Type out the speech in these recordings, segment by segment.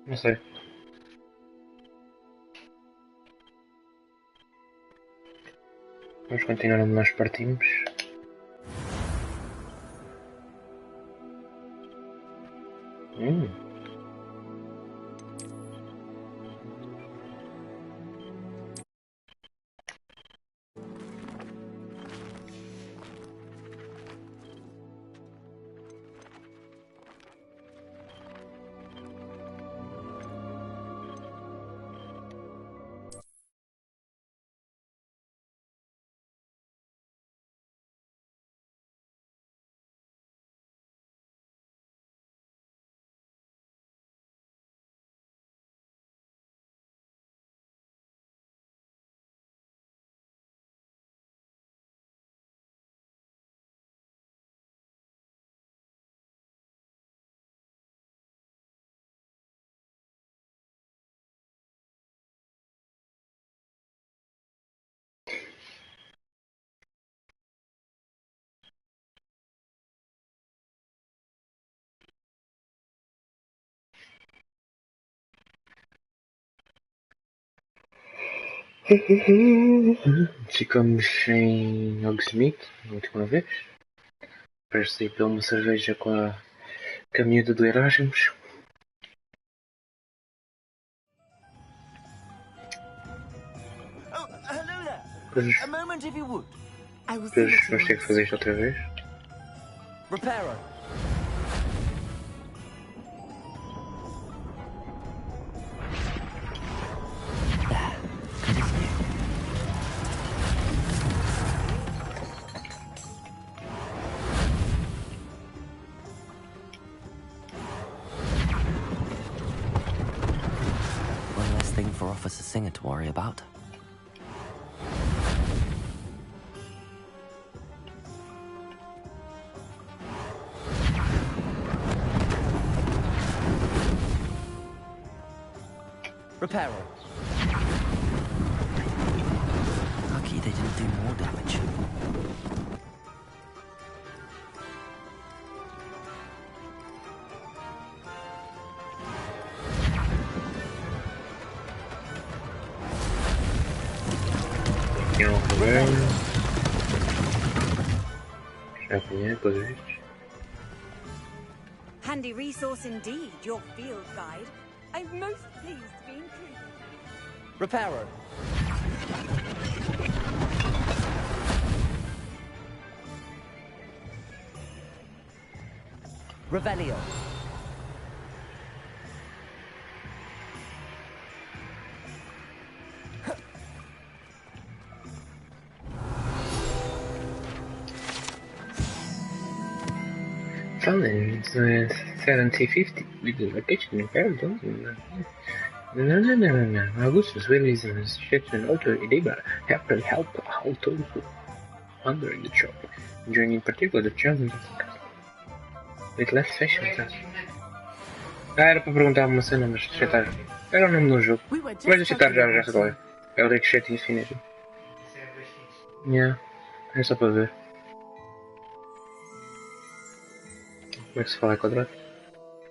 Não sei. Vamos continuar onde nós partimos. Ficamos em Hogsmeade, na última vez. Parece ir pela uma cerveja com a miúda do Erasmus. A moment if you would. Depois vamos ter que fazer isto outra vez. Reparo. One less thing for Officer Singer to worry about. Reparo. Lucky they didn't do more damage. Handy resource indeed, your field guide. I'm most pleased to be included. Reparo. Revelio. Falling 70-50 with the vacation in Paris. No. Augustus release and restriction auto Ediba help how to wander in the shop, enjoying in particular the challenge of the castle. With less fashion. Era para perguntar uma cena, mas deixa estar. Era o nome do jogo. Mas deixa estar já sei qual é. É o Ricochete Infinity. Yeah, é só para ver. Como é que se fala quadrado?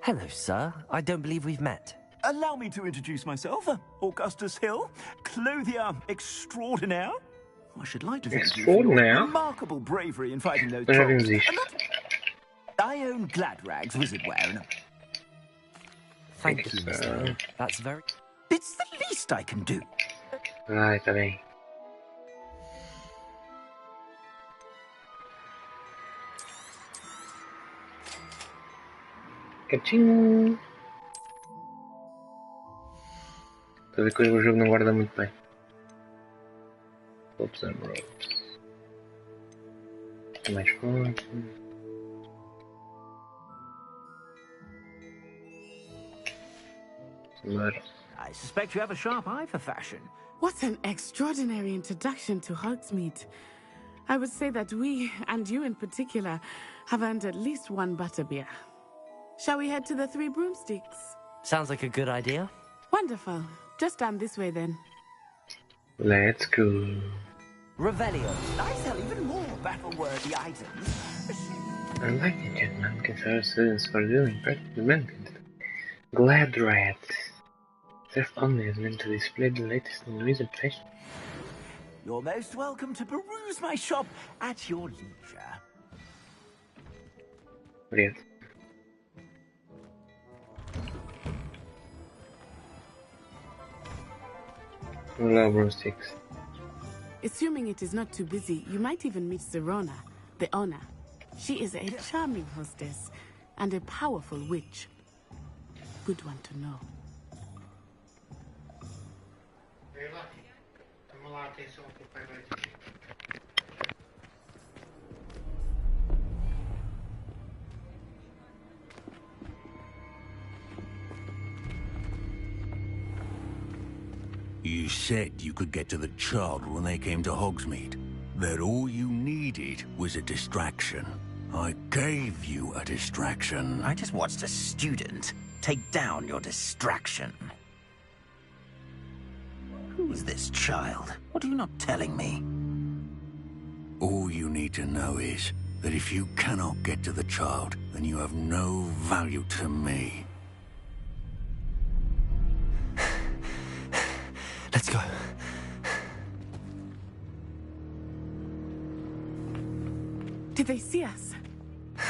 Hello, sir. I don't believe we've met. Allow me to introduce myself, Augustus Hill, clothier extraordinaire. I should like to thank you for your remarkable bravery in fighting those trolls. I own Gladrag's wizardwear and... Thank you, Mr. Hill. That's very... It's the least I can do. Ai, tá bem. Catinho. Estou a ver que o jogo não guarda muito bem. Ropes and ropes. Mais forte. I suspect you have a sharp eye for fashion. What an extraordinary introduction to Hogsmeade. I would say that we, and you in particular, have earned at least one butterbeer. Shall we head to the Three Broomsticks? Sounds like a good idea. Wonderful. Just down this way then. Let's go. Revelio. I sell even more battle-worthy items. Unlike the gentleman, can serve students for doing practical management. Glad rats. Served only is meant to display the latest in recent fashion. You're most welcome to peruse my shop at your leisure. Привет. Hello, broomsticks. Assuming it is not too busy, you might even meet Zerona, the owner. She is a charming hostess and a powerful witch. Good one to know. You said you could get to the child when they came to Hogsmeade. That all you needed was a distraction. I gave you a distraction. I just watched a student take down your distraction. Who is this child? What are you not telling me? All you need to know is that if you cannot get to the child, then you have no value to me. Let's go. Did they see us?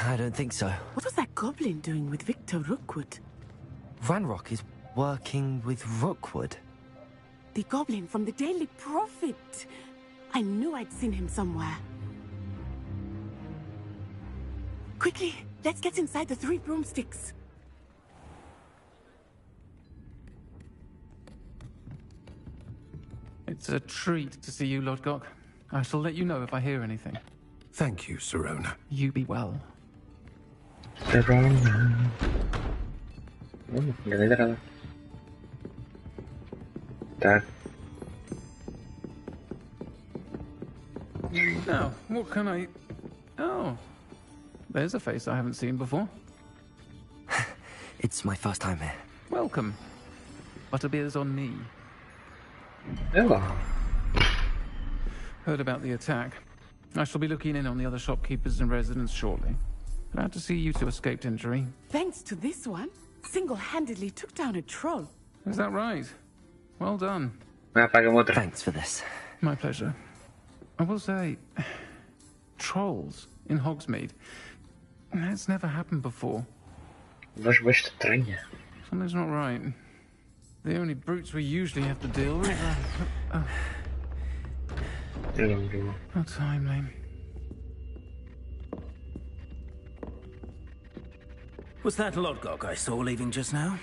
I don't think so. What was that goblin doing with Victor Rookwood? Ranrock is working with Rookwood. The goblin from the Daily Prophet. I knew I'd seen him somewhere. Quickly, let's get inside the 3 broomsticks. It's a treat to see you, Lodgok. I shall let you know if I hear anything. Thank you, Sirona. You be well. Sirona. Gak ada. Tak. Now, what can I... Oh. There's a face I haven't seen before. It's my first time here. Welcome. Butterbeer's on me. Hello. Heard about the attack. I shall be looking in on the other shopkeepers and residents shortly. Glad to see you two escaped injury. Thanks to this one, single-handedly took down a troll. Is that right? Well done. Thanks for this. My pleasure. I will say, trolls in Hogsmeade. That's never happened before. Something's not right. The only brutes we usually have to deal with are... How timely. Was that Lodgok I saw leaving just now?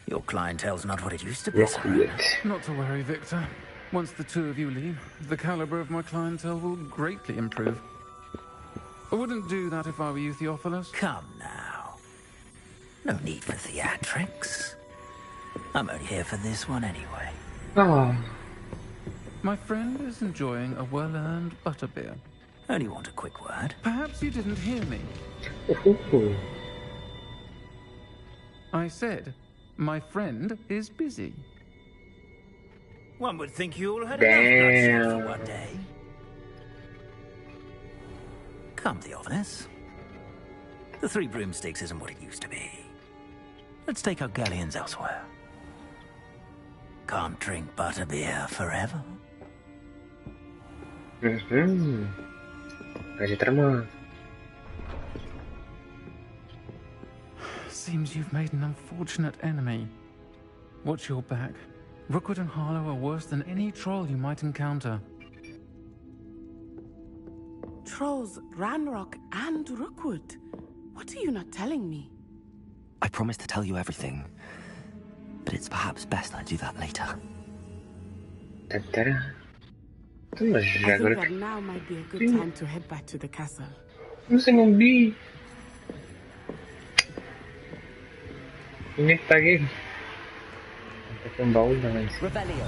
Your clientele's not what it used to be. Not to worry, Victor. Once the two of you leave, the caliber of my clientele will greatly improve. I wouldn't do that if I were you, Theophilus. Come now. No need for theatrics. I'm only here for this one anyway. Oh. My friend is enjoying a well-earned butterbeer. Only want a quick word. Perhaps you didn't hear me. I said, my friend is busy. One would think you all had enough bloodshed for one day. Come, Theophilus. The 3 broomsticks isn't what it used to be. Let's take our galleons elsewhere. Can't drink butterbeer forever. Seems you've made an unfortunate enemy. Watch your back. Rookwood and Harlow are worse than any troll you might encounter. Trolls, Ranrock, and Rookwood. What are you not telling me? I promise to tell you everything, but it's perhaps best I do that later. I think that now might be a good time to head back to the castle. Ini paguei. Tem baú também. Revelio.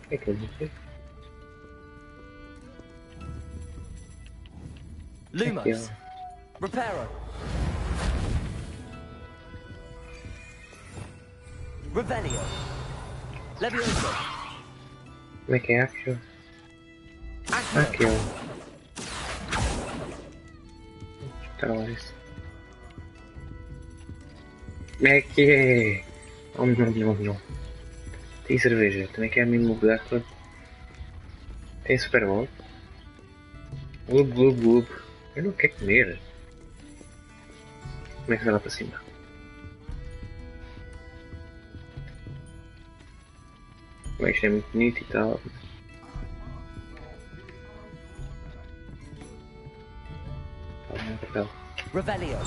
O que é isso? Lumos. Reparo. Revelio. Levioso. Como é que é Accio? Accio. Tá lá isso. Como é que é? Oh, não. Tem cerveja, também quer mesmo mudar. Tem Super Bowl. Glub. Eu não quero comer. Como é que vai lá para cima? Bem, isto é muito bonito e tal. Papel. Revelio.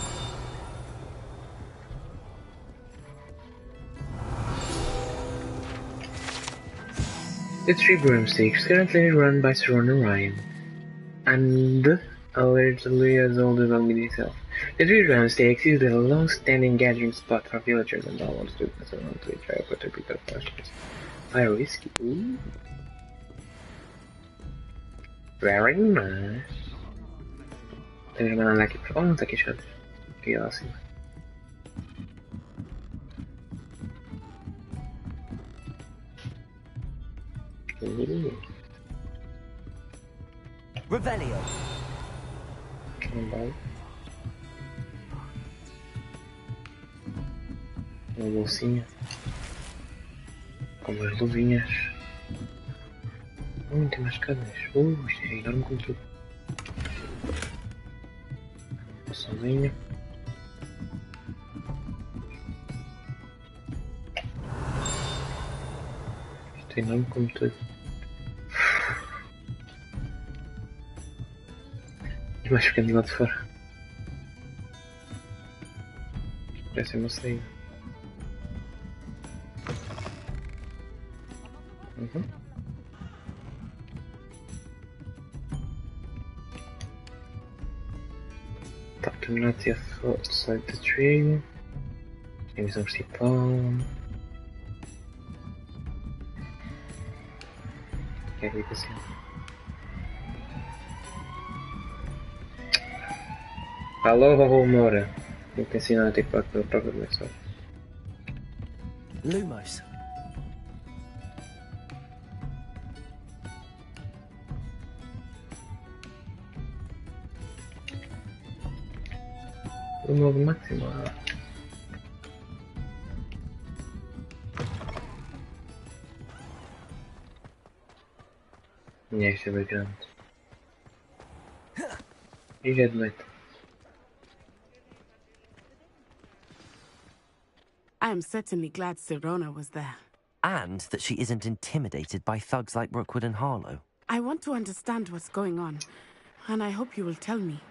The Three Broomsticks, currently run by Sir Ryan, and allegedly as old as Longmead itself. The Three Broomsticks is the long-standing gathering spot for villagers and all students around to try to pick up questions. Fire whiskey. Ooh. Very nice. Temos uma nada aqui para fora, não está aqui chaves. Aqui lá acima. Revelio. Vale. Uma bolsinha. Com umas luvinhas. Tem mais cadas. Isto é enorme como tudo. Sozinho. Isto é enorme como tudo. E mais pequeno lá de fora. Parece uma saída. Tá, terminar de outside the tree. Tem visão principal. Que é assim. Alô, Moura. Tenho que ensinar a TikTok pela própria mensagem. Lumos. O novo máximo. Isto é bem grande. E já é de noite. I am certainly glad Sirona was there. And that she isn't intimidated by thugs like Rookwood and Harlow. I want to understand what's going on, and I hope you will tell me.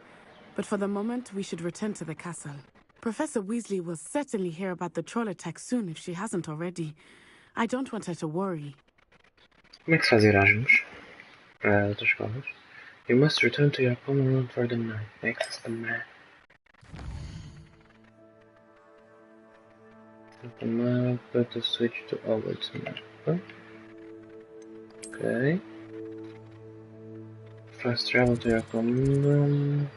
But for the moment, we should return to the castle. Professor Weasley will certainly hear about the troll attack soon if she hasn't already. I don't want her to worry. Como é que se faz Erasmus? Para outras escolas? You must return to your common room for the night. Access the map. The map, but to switch to Hogwarts map. Okay. Fast travel to your common room.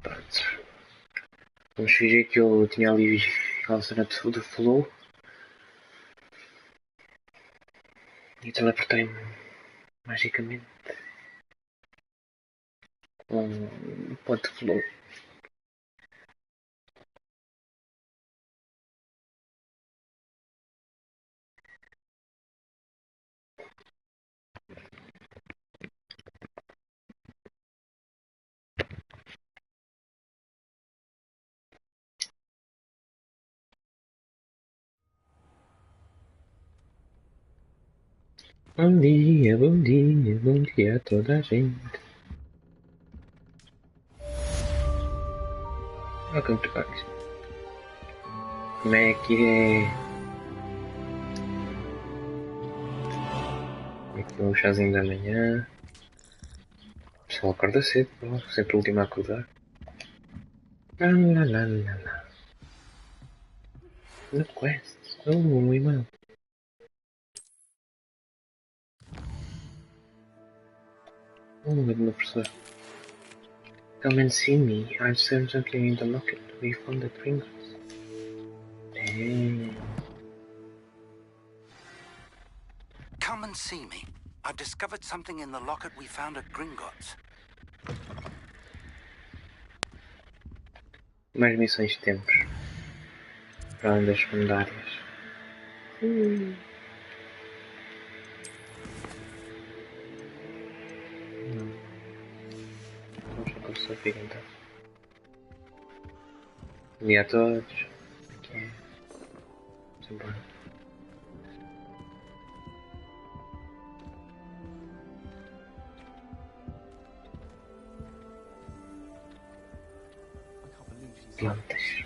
Pronto. Vamos fingir que eu tinha ali aquela cena de flow. E teleportei-me magicamente com um ponto de flow. Bom dia a toda a gente. Welcome to Paris. Como é que é? Aqui um chazinho da manhã. O pessoal acorda cedo, sempre o último a acordar. Lá. No quest. Um e-mail. Meu professor. Come and see me. I've sent something in the locket. We found the Gringotts. Damn. Come and see me. I've discovered something in the locket we found at Gringotts. Mais missões temos. Para além das secundárias. Não. Vamos ver como se fica então. Bom dia a todos. Aqui é. Vamos embora. Plantas.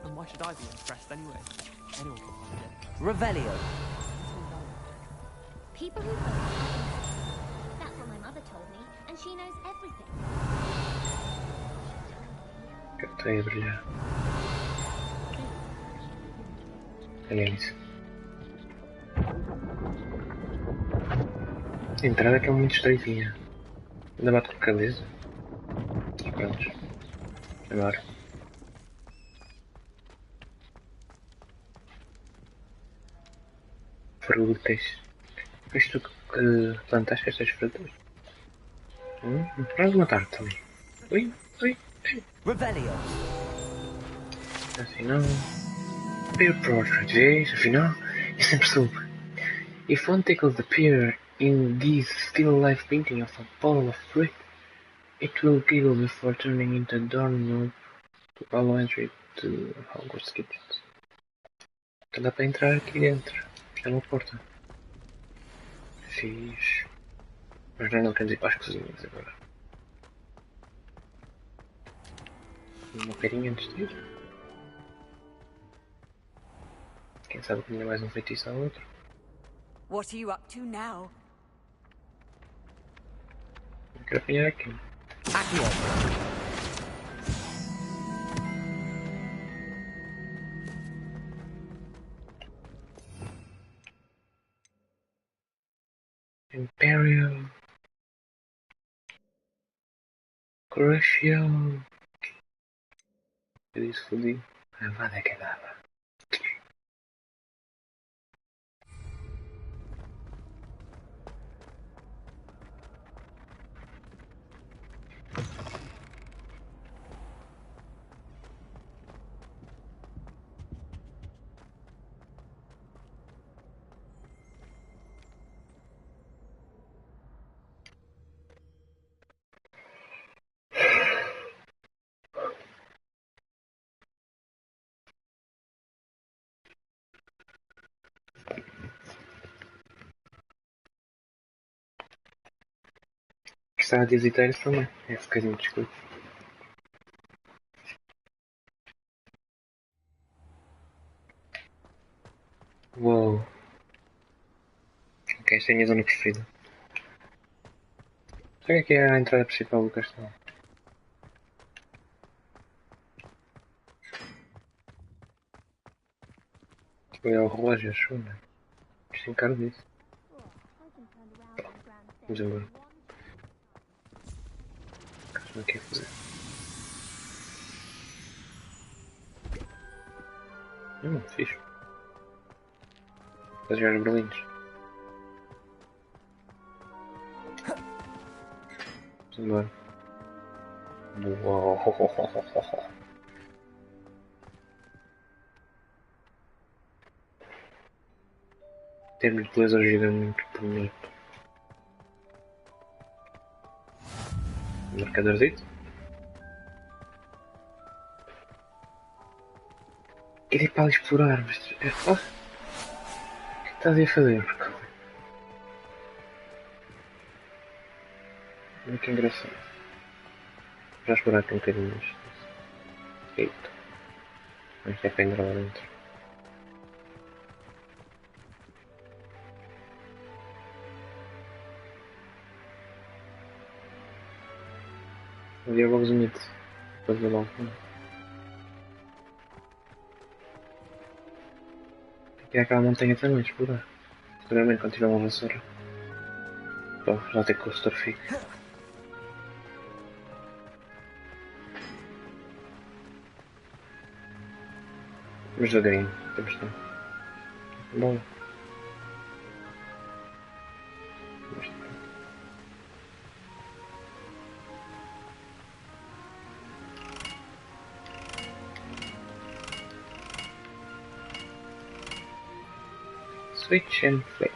And why should I be impressed anyway? Anyone can find it. Revelio. People who follow. That's what my mother told me, and she knows everything. Que eu estou a brilhar. Olha isso. A entrada é que é muito estreitinha. Ainda bate com a cabeça. Prontos. Agora. Frutas. Vês tu que plantaste estas frutas? Vamos matar também. Ui. Revelio. Afinal. Peer portrait, vês? Afinal, eu sempre soube. If one tickles the peer in this still life painting of a ball of fruit, it will giggle before turning into a doorknob to allow entry to Hogwarts kitchens. Então dá para entrar aqui dentro. Isto é uma porta. Fiz. Mas já não quero ir para as cozinhas agora. Uma carinha antes de ir. Quem sabe que ainda mais um feitiço ao outro. What are you up to now? Eu quero apanhar aqui. Imperial. Crucial. Eu disse fodido. A vada que dava. Gostava de hesitar isso também. É esse bocadinho de escudo. Uou. Ok, esta é a minha zona preferida. Sabe o que é a entrada principal do castelo? Tipo, é o relógio, acho, não é? Isto tem cara disso. Vamos embora. O que é que é fazer? Fixe. Estás a jogar os berlindes. Vamos embora. Uou. Termos de beleza ajuda muito bonito. Marcadorzito. Queria ir para ali explorar, mas... O que estás a fazer? Muito engraçado. Já explorar aqui um bocadinho isto. Eita. Mas é para entrar lá dentro. Ali é o Hogsmeade. Depois do balcão. Aqui é aquela montanha também, explorar. Seguramente quando tiver uma vassoura. Pô, já tem que o setor fique. Mas devagarinho, temos tempo. Bom. Switch and flick.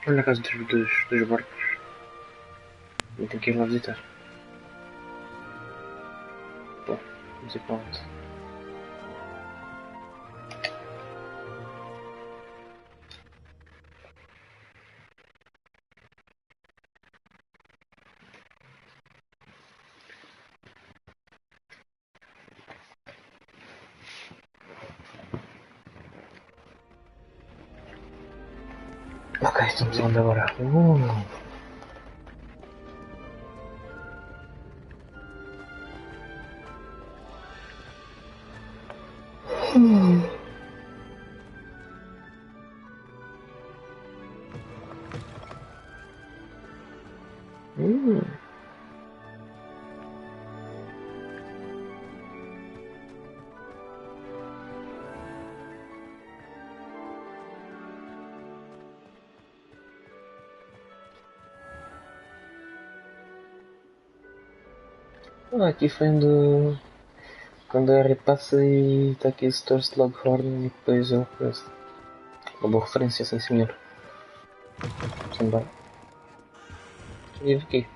Olha a casa dos barcos. Eu tenho que ir lá visitar. Pô, não sei para onde. Ok, estamos onde agora? Aqui foi quando a Harry passa e está aqui o Star Slughorn e depois eu penso. Uma boa referência, sim senhor. Também. E aqui.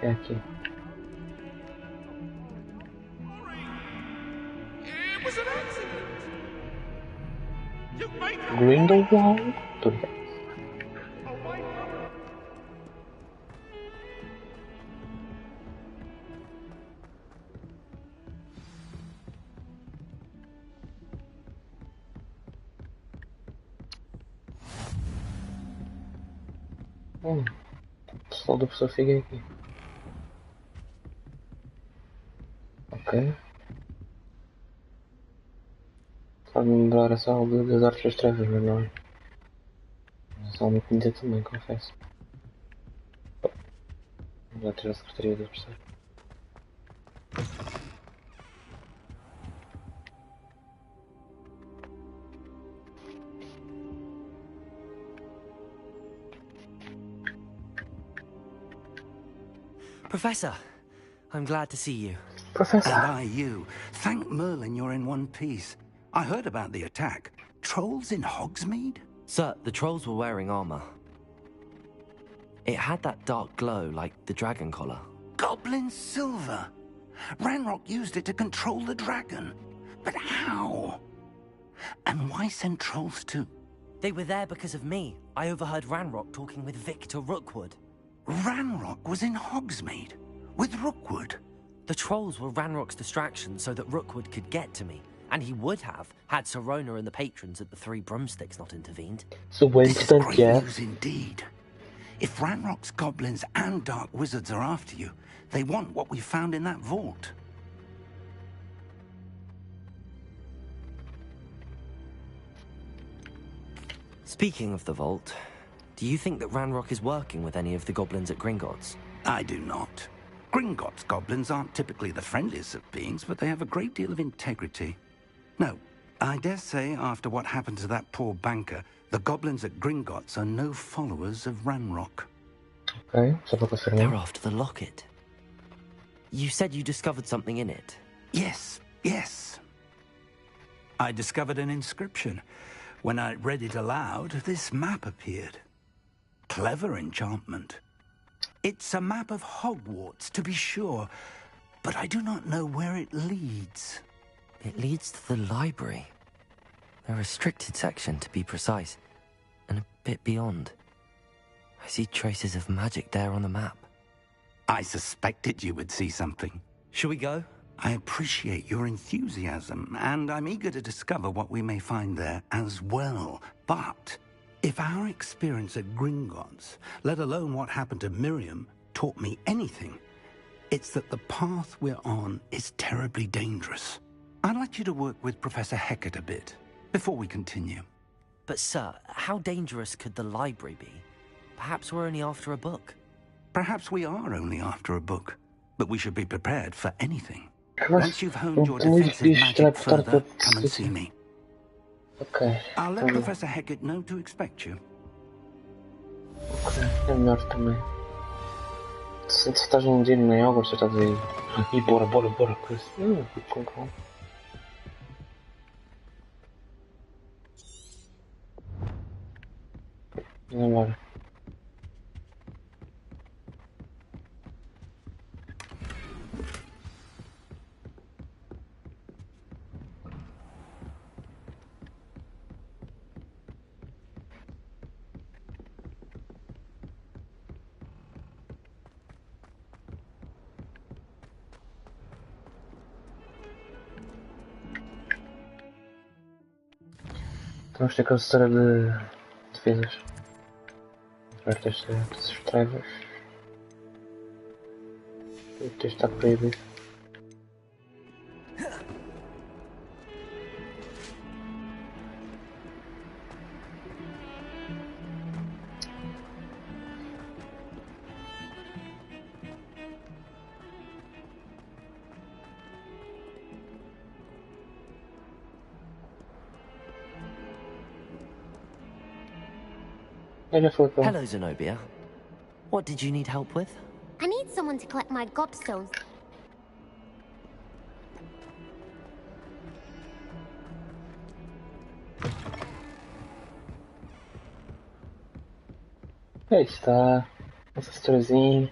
É aqui. Grindelwald? Tudo bem. O pessoal do professor Siga aqui. Ok. Pode-me lembrar essa algo das artes das trevas, mas não é. Só me conhecer também, confesso. Já ter a secretaria da professora. Professor, I'm glad to see you. Professor. And I you. Thank Merlin you're in one piece. I heard about the attack. Trolls in Hogsmeade? Sir, the trolls were wearing armor. It had that dark glow like the dragon collar. Goblin silver. Ranrock used it to control the dragon. But how? And why send trolls too? They were there because of me. I overheard Ranrock talking with Victor Rookwood. Ranrock was in Hogsmeade? With Rookwood? The trolls were Ranrock's distraction so that Rookwood could get to me. And he would have, had Sirona and the patrons at the Three Broomsticks not intervened. So this is great news indeed. If Ranrock's goblins and dark wizards are after you, they want what we found in that vault. Speaking of the vault, do you think that Ranrock is working with any of the goblins at Gringotts? I do not. Gringotts goblins aren't typically the friendliest of beings, but they have a great deal of integrity. No, I dare say after what happened to that poor banker, the goblins at Gringotts are no followers of Ranrock. Okay, so they're after the locket. You said you discovered something in it. Yes, yes. I discovered an inscription. When I read it aloud, this map appeared. Clever enchantment. It's a map of Hogwarts, to be sure, but I do not know where it leads. It leads to the library. A restricted section, to be precise, and a bit beyond. I see traces of magic there on the map. I suspected you would see something. Shall we go? I appreciate your enthusiasm, and I'm eager to discover what we may find there as well. But if our experience at Gringotts, let alone what happened to Miriam, taught me anything, it's that the path we're on is terribly dangerous. I'd like you to work with Professor Hecat a bit, before we continue. But sir, how dangerous could the library be? Perhaps we're only after a book. Perhaps we are only after a book, but we should be prepared for anything. Once you've honed your defensive magic further, come and see me. Okay. I'll let Professor Hecat know to expect you. Ok, é melhor também. Se estás um dia em Hogwarts, você estás aí. E bora, coisa. Com calma. Vamos embora. Vamos ter que acessar de defesas. Abertas das trevas. O texto está proibido. Hello, Zenobia. What did you need help with? I need someone to collect my gobstones. Aí está. Essa historiazinha.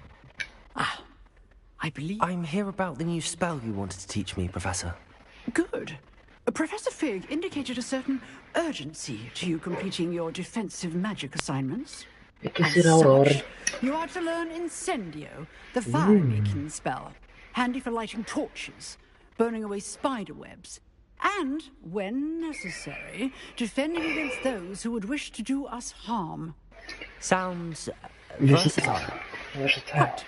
I believe... I'm here about the new spell you wanted to teach me, Professor. Good. Professor Fig indicated a certain urgency to you completing your defensive magic assignments. As such, you are to learn Incendio, the fire-making spell, handy for lighting torches, burning away spider webs, and, when necessary, defending against those who would wish to do us harm. Sounds versatile. Right.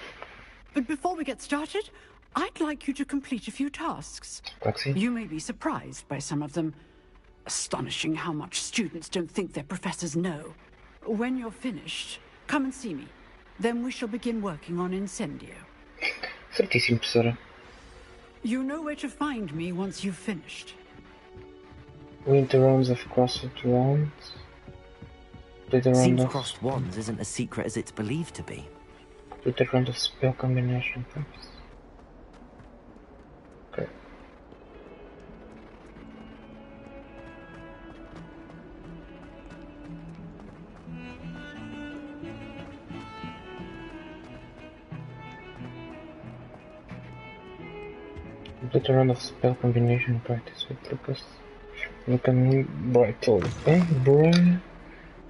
But before we get started, I'd like you to complete a few tasks. You may be surprised by some of them. Astonishing how much students don't think their professors know. When you're finished, come and see me. Then we shall begin working on Incendio. Certíssimo, professora. You know where to find me once you've finished. Winter rounds of crossed wands. Seems crossed wands isn't as secret as it's believed to be. Winter round of spell combination types. Okay. Complete a round of spell combination practice with Lucas. Becoming brittle.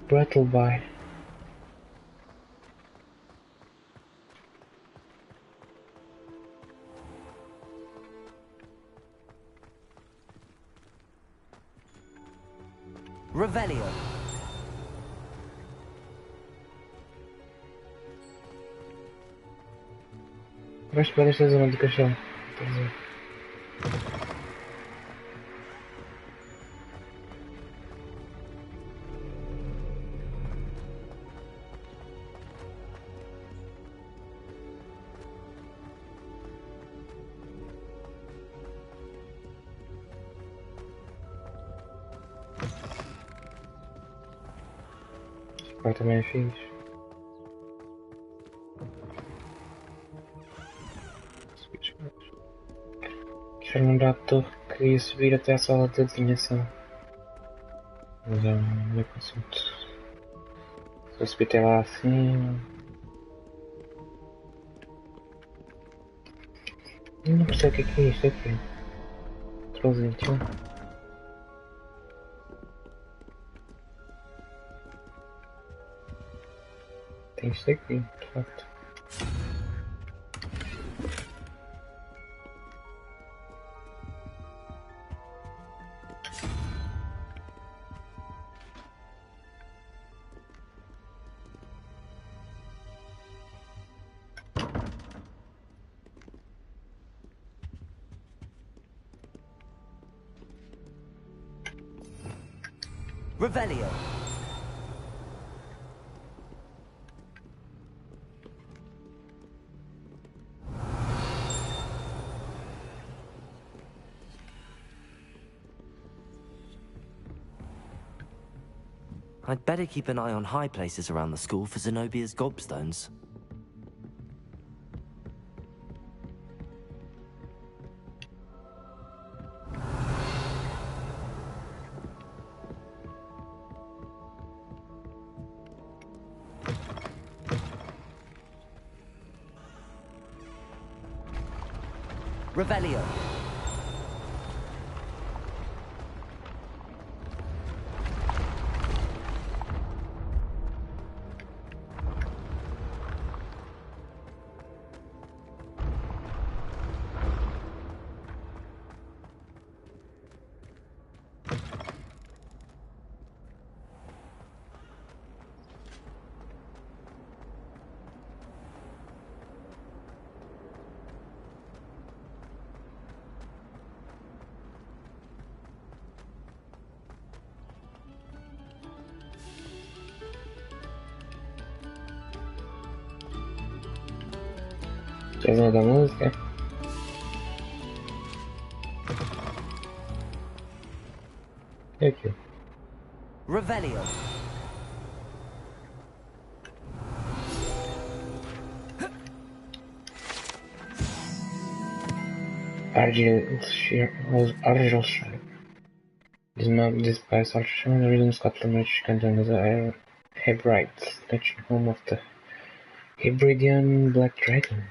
Brittle by. Revelio. Vais para esta zona de castelo. Pai também é fixe. Fernando à torre queria subir até a sala de adivinhação. Mas é um assunto. Se eu subir até lá assim. Eu não percebo o que é isto aqui. 1321. Tem isto aqui, de facto. Revelio. I'd better keep an eye on high places around the school for Zenobia's gobstones. Revelio. C'è da musica. Thank you. Revelio. Argil Shrine. This map displays Argil rhythms Scotland, which contains the Hebrides, touching home of the Hebridean Black Dragon.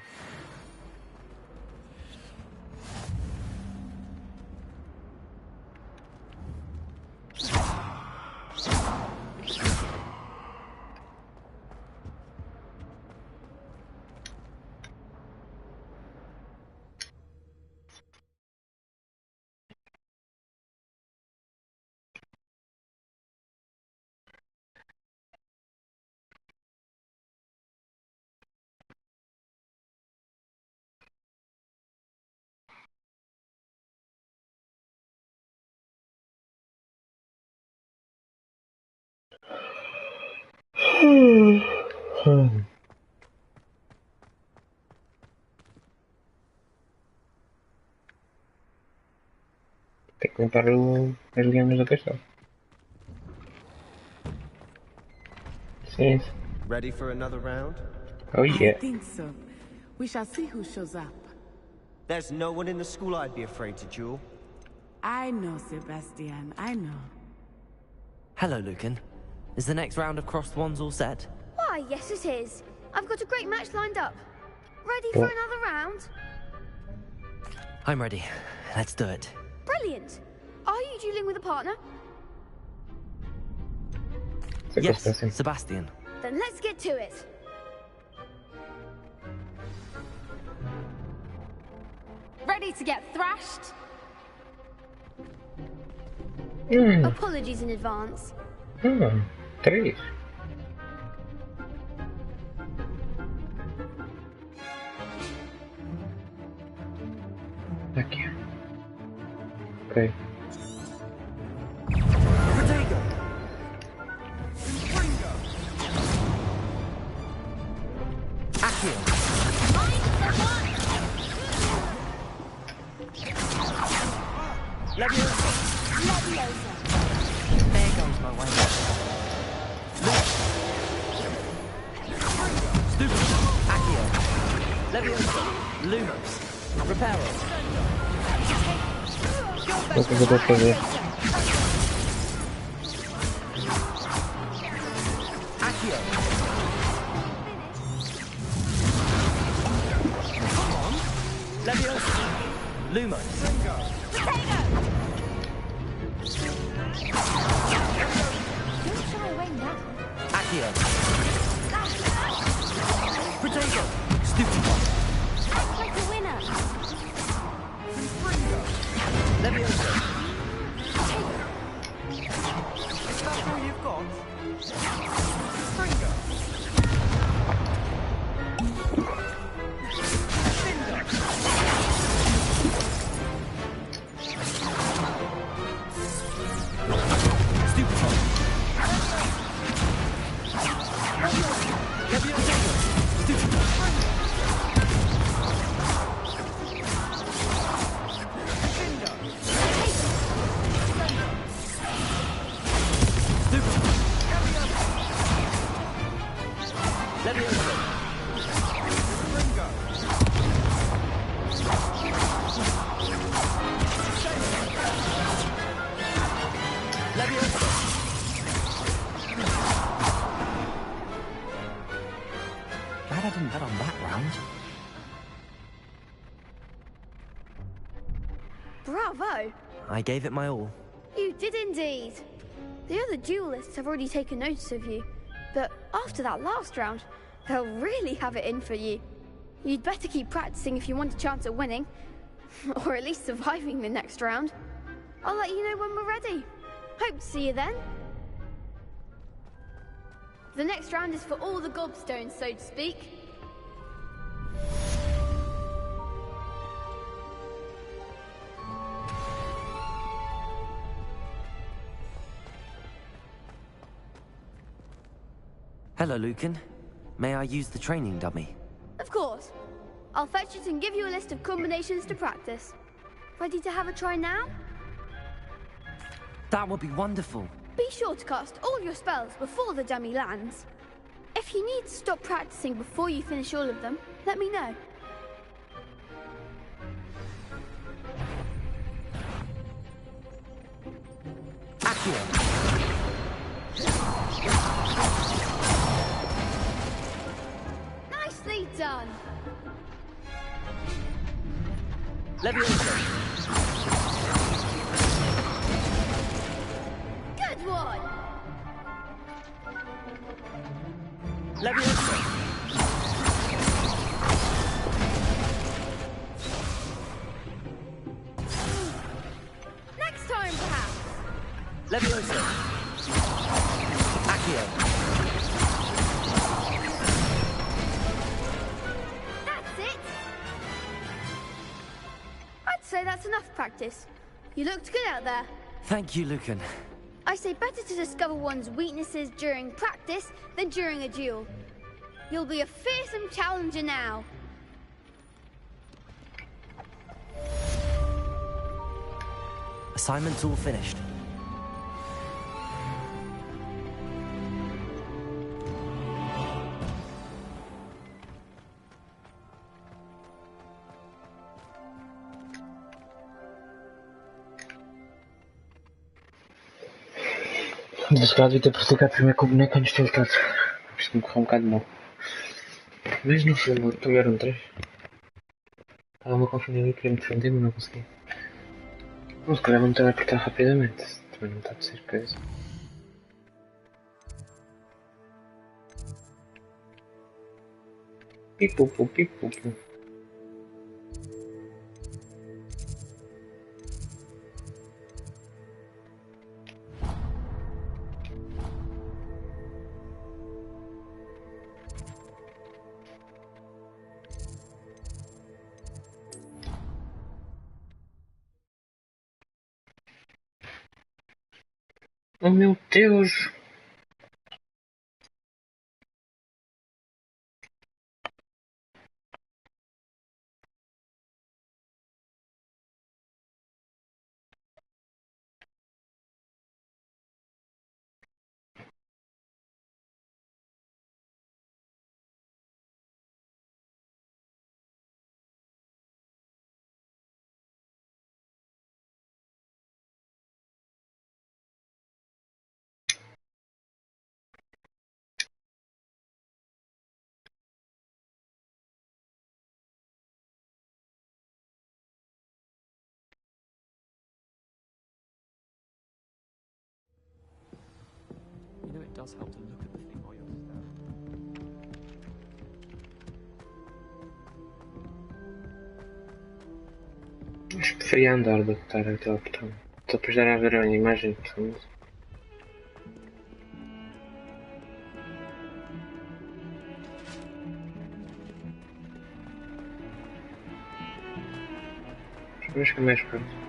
Tem que limpar as lianas do castelo. Sim. Ready for another round? Oh yeah. I think so. We shall see who shows up. There's no one in the school I'd be afraid to duel. I know, Sebastian. I know. Hello, Lucan. Is the next round of crossed wands all set? Why, yes it is. I've got a great match lined up. Ready for another round? I'm ready. Let's do it. Brilliant. Are you dueling with a partner? Yes, Sebastian. Then let's get to it. Ready to get thrashed? Apologies in advance. Três. Aqui. Ok. There goes my way. Stupid. Accio. Leviosa. Lumos. Reparo. O que eu vou fazer? Accio. Come on. Leviosa. Lumos. Accio. Potato. Stupid one. Act like a winner. Leviosa. Is that all you've got? Bravo! I gave it my all. You did indeed. The other duelists have already taken notice of you, but after that last round, they'll really have it in for you. You'd better keep practicing if you want a chance at winning, or at least surviving the next round. I'll let you know when we're ready. Hope to see you then. The next round is for all the gobstones, so to speak. Hello, Lucan. May I use the training dummy? Of course. I'll fetch it and give you a list of combinations to practice. Ready to have a try now? That would be wonderful. Be sure to cast all your spells before the dummy lands. If you need to stop practicing before you finish all of them, let me know. Accio. Nicely done. Leviosa. Good one. Leviosa. Next time, perhaps. Leviosa. Accio. That's it. I'd say that's enough practice. You looked good out there. Thank you, Lucan. I say better to discover one's weaknesses during practice than during a duel. You'll be a fearsome challenger now. Assignment's all finished. Desgraçado de ter percebido primeiro que o boneco antes de ele estar. Isto me correu um bocado mal. Mas no fundo, tomaram 3. Estava-me a confundir e queria me defender, mas não consegui. Não, se calhar vou-me teleportar rapidamente. Também não está a ser coisa. Pipupu, pipupu. Oh meu Deus! You know, it does help to look at the thing while you're stabbed. Acho que preferia andar do que estar a teleportar. Só depois dar a ver a imagem, portanto. Acho que é mais perto.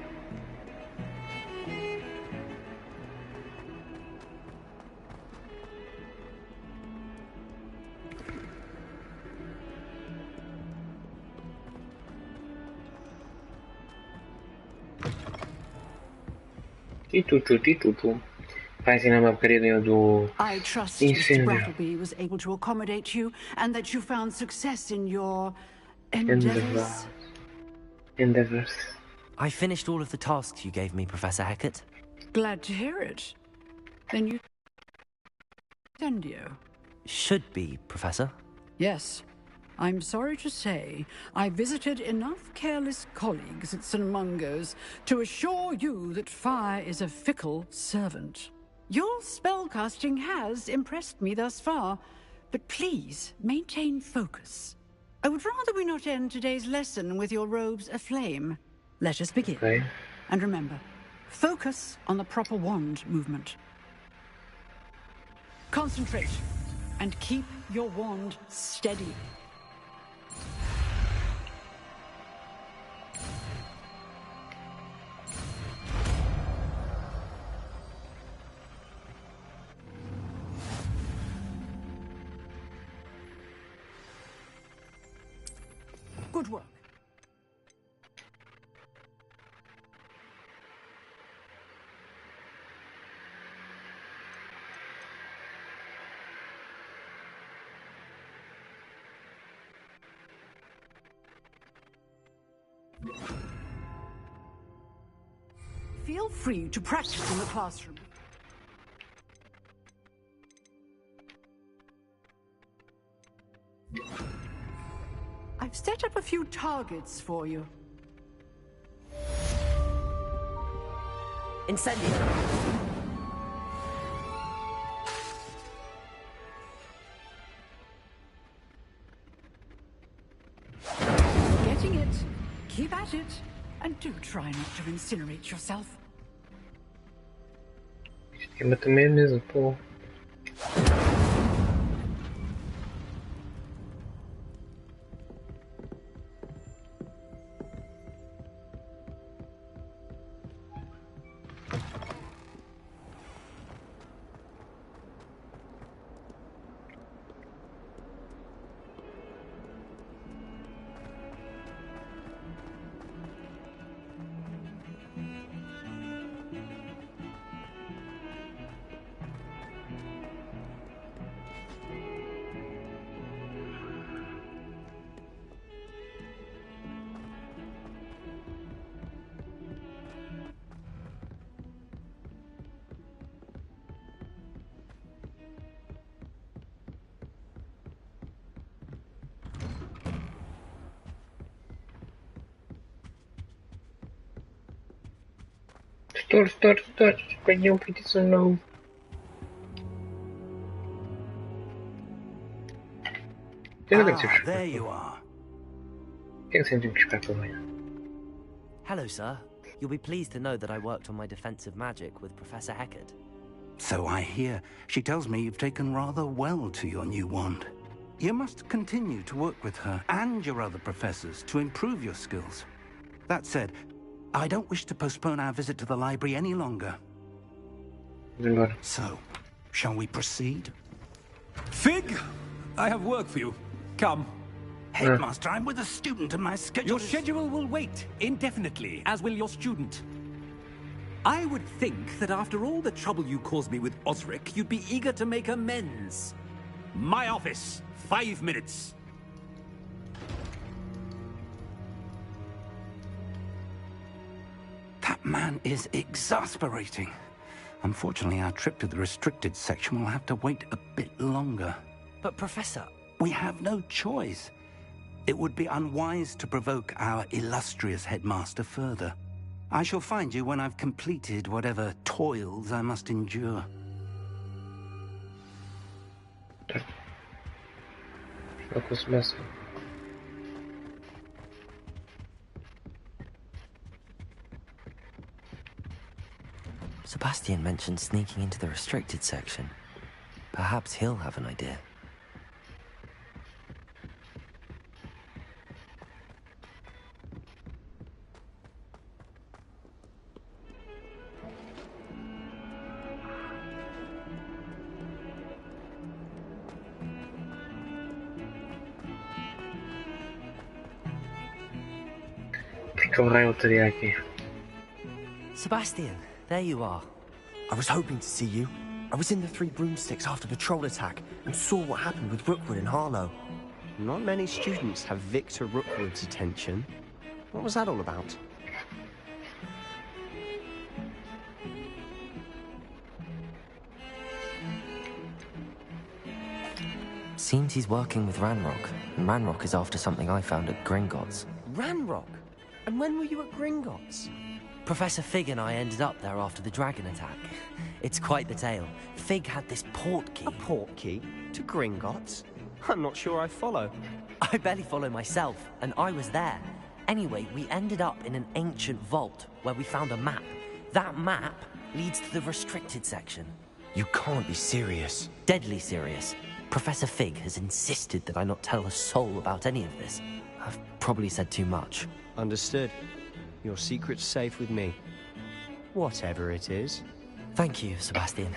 Titutu. Vai ensinar uma porcaria do I trust Mr. Brattleby was able to accommodate you and that you found success in your endeavors. I finished all of the tasks you gave me, Professor Hecat. Glad to hear it. Then you... Incendio. Should be, Professor. Yes. I'm sorry to say, I visited enough careless colleagues at St. Mungo's to assure you that fire is a fickle servant. Your spellcasting has impressed me thus far, but please maintain focus. I would rather we not end today's lesson with your robes aflame. Let us begin. Okay. And remember, focus on the proper wand movement. Concentrate, and keep your wand steady. Good work. Feel free to practice in the classroom. I've set up a few targets for you. Incendio. Getting it. Keep at it. And do try not to incinerate yourself. Mas também é mesmo, pô. Store, peguei feitiço novo. There you are. Hello, sir. You'll be pleased to know that I worked on my defensive magic with Professor Heckard. So I hear. She tells me you've taken rather well to your new wand. You must continue to work with her and your other professors to improve your skills. That said, I don't wish to postpone our visit to the library any longer. So, shall we proceed? Fig, I have work for you. Come. Headmaster, I'm with a student and my schedule Your schedule will wait indefinitely, as will your student. I would think that after all the trouble you caused me with Osric, you'd be eager to make amends. My office, 5 minutes. That man is exasperating. Unfortunately, our trip to the restricted section will have to wait a bit longer. But, Professor... We have no choice. It would be unwise to provoke our illustrious headmaster further. I shall find you when I've completed whatever toils I must endure. Sebastian mentioned sneaking into the restricted section. Perhaps he'll have an idea. Sebastian, there you are. I was hoping to see you. I was in the Three Broomsticks after the troll attack and saw what happened with Rookwood and Harlow. Not many students have Victor Rookwood's attention. What was that all about? Seems he's working with Ranrock, and Ranrock is after something I found at Gringotts. Ranrock? And when were you at Gringotts? Professor Fig and I ended up there after the dragon attack. It's quite the tale. Fig had this port key. A port key? To Gringotts? I'm not sure I follow. I barely follow myself, and I was there. Anyway, we ended up in an ancient vault where we found a map. That map leads to the restricted section. You can't be serious. Deadly serious. Professor Fig has insisted that I not tell a soul about any of this. I've probably said too much. Understood. Your secret's safe with me. Whatever it is. Thank you, Sebastian.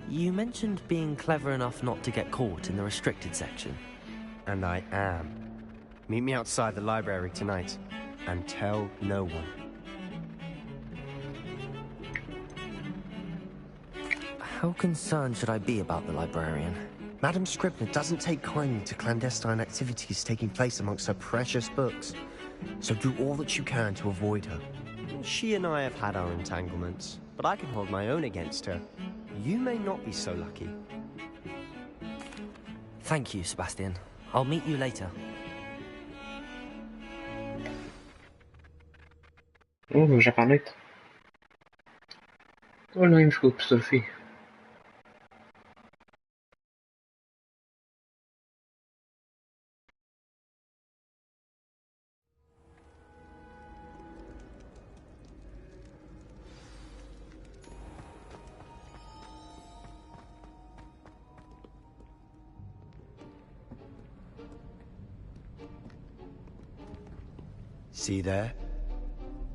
You mentioned being clever enough not to get caught in the restricted section. And I am. Meet me outside the library tonight, and tell no one. How concerned should I be about the librarian? Madame Scribner doesn't take kindly to clandestine activities taking place amongst her precious books. So do all that you can to avoid her. She and I have had our entanglements, but I can hold my own against her. You may not be so lucky. Thank you, Sebastian. I'll meet you later. Oh, já para a noite. Olha, não íamos com o professor Fih. See there?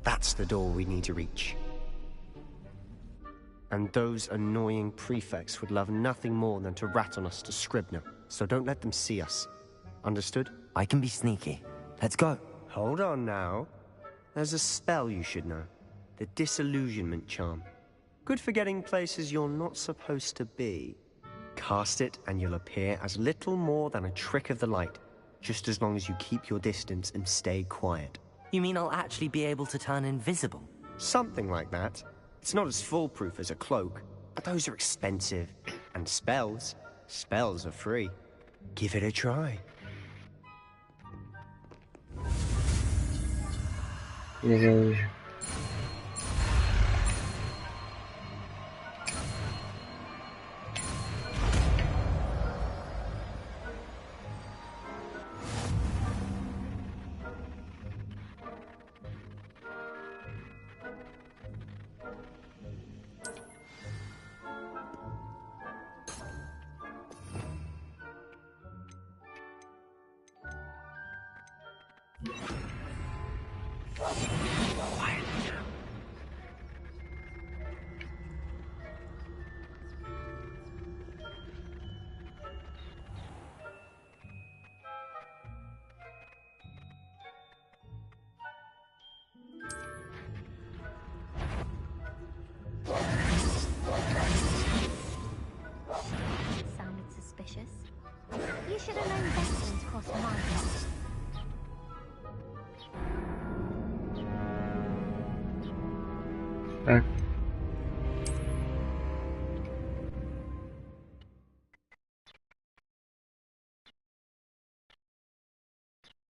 That's the door we need to reach. And those annoying prefects would love nothing more than to rat on us to Scribner, so don't let them see us. Understood? I can be sneaky. Let's go. Hold on now. There's a spell you should know. The Disillusionment Charm. Good for getting places you're not supposed to be. Cast it and you'll appear as little more than a trick of the light, just as long as you keep your distance and stay quiet. You mean I'll actually be able to turn invisible? Something like that. It's not as foolproof as a cloak, but those are expensive. And spells are free. Give it a try. Sounded suspicious. You should have known better than to cross my path.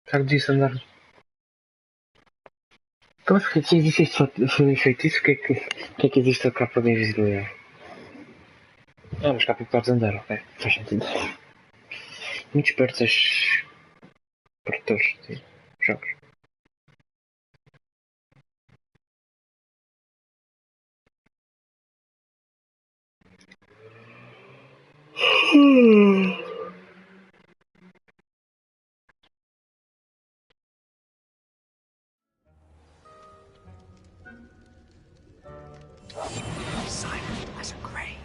Claro que disse andar. Então, mas porque existe foi feitiço? O que é que existe a capa de invisibilidade? Ah, mas capa podes andar, ok. Faz sentido. Muito espertos estes produtores de jogos. Silent as a grave.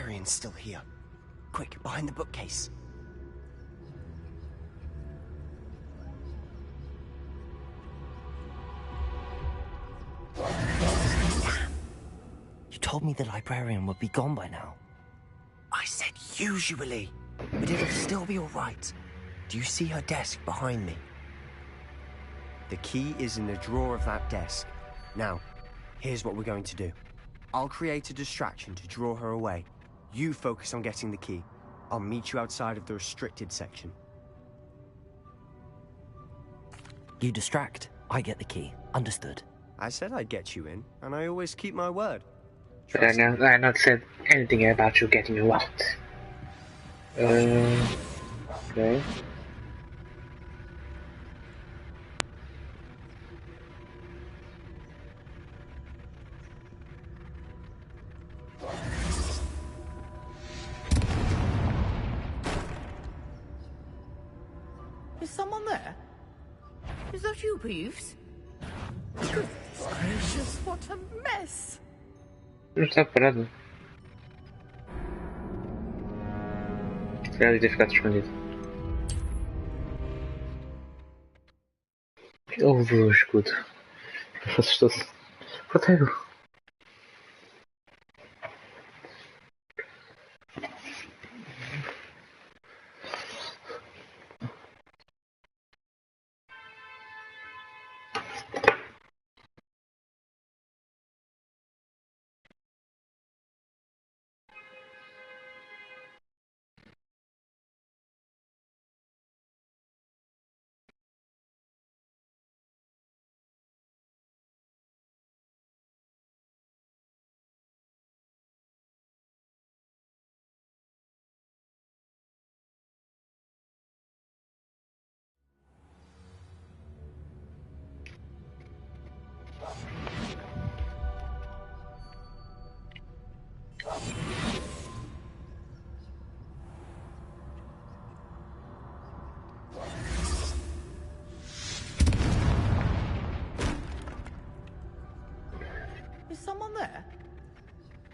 librarian's still here. Quick, behind the bookcase. Damn. You told me the librarian would be gone by now. I said usually, but it'll still be all right. Do you see her desk behind me? The key is in the drawer of that desk. Now, here's what we're going to do. I'll create a distraction to draw her away. You focus on getting the key. I'll meet you outside of the restricted section. You distract, I get the key. Understood. I said I'd get you in, and I always keep my word. But I not said anything about you getting you out. Okay. Is someone there? Is that you, Peeves? Goodness gracious, what a mess! Não está parado. Ele ter ficado escondido. Houve o escudo. Assustou-se. Roteiro. Is someone there?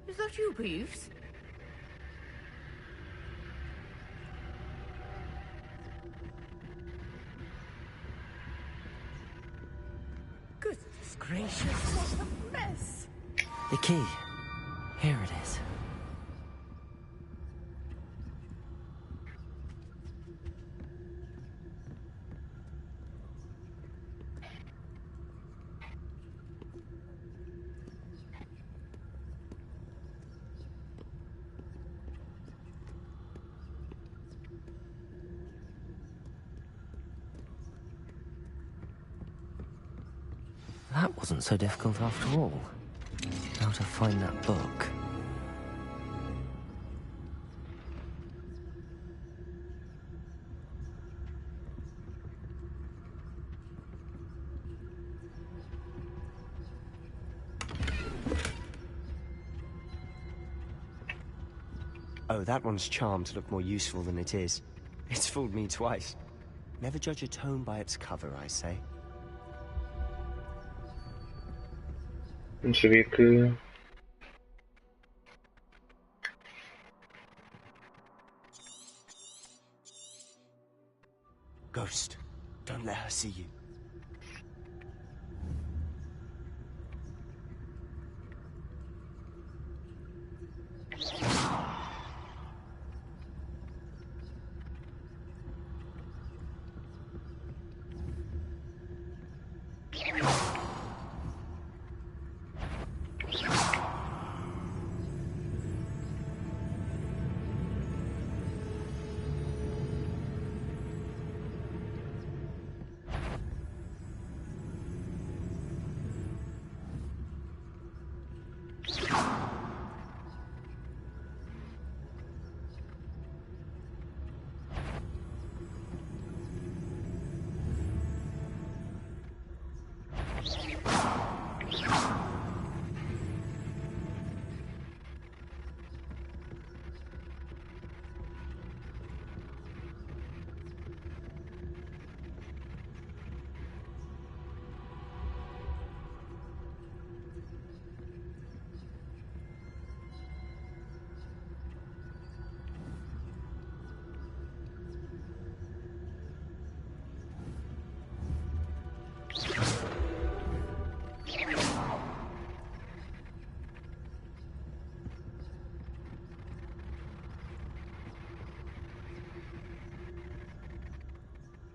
Is that you, Peeves? Goodness gracious, what a mess! The key. Here it is. That wasn't so difficult after all. How to find that book. Oh, that one's charmed to look more useful than it is. It's fooled me twice. Never judge a tome by its cover, I say. Não sabia que... Ghost, don't let her see you.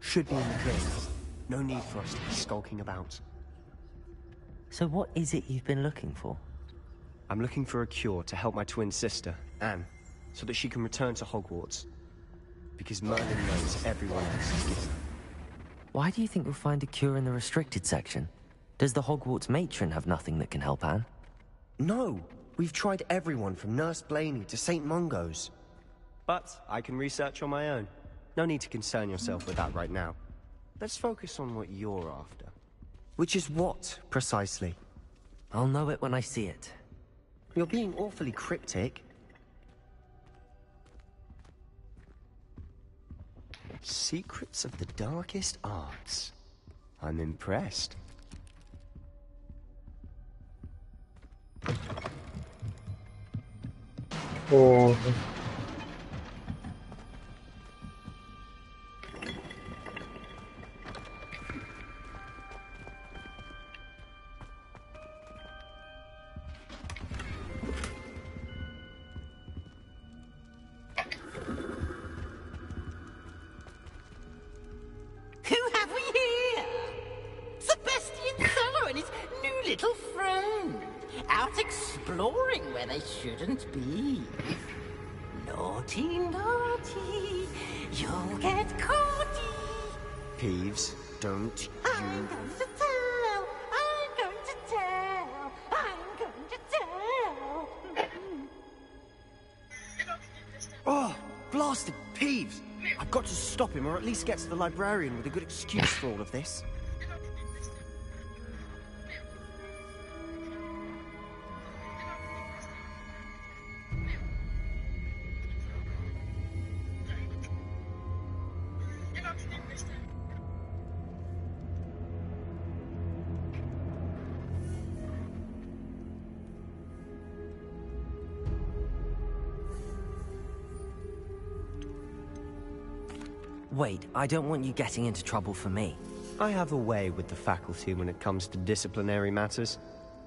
should be in the clear. No need for us to be skulking about. So what is it you've been looking for? I'm looking for a cure to help my twin sister, Anne, so that she can return to Hogwarts. Because Merlin knows everyone else is given. Why do you think you'll find a cure in the restricted section? Does the Hogwarts matron have nothing that can help Anne? No! We've tried everyone from Nurse Blaney to St. Mungo's. But I can research on my own. No need to concern yourself with that right now. Let's focus on what you're after. Which is what, precisely? I'll know it when I see it. You're being awfully cryptic. Secrets of the darkest arts. I'm impressed. Oh. Who have we here? Sebastian Cello and his new little friend. Out exploring where they shouldn't be. Naughty, naughty. You'll get caughty. Peeves, don't you... I'm going to tell. I'm going to tell. I'm going to tell. Oh, blasted Peeves! I've got to stop him, or at least get to the librarian with a good excuse for all of this. Wait, I don't want you getting into trouble for me. I have a way with the faculty when it comes to disciplinary matters.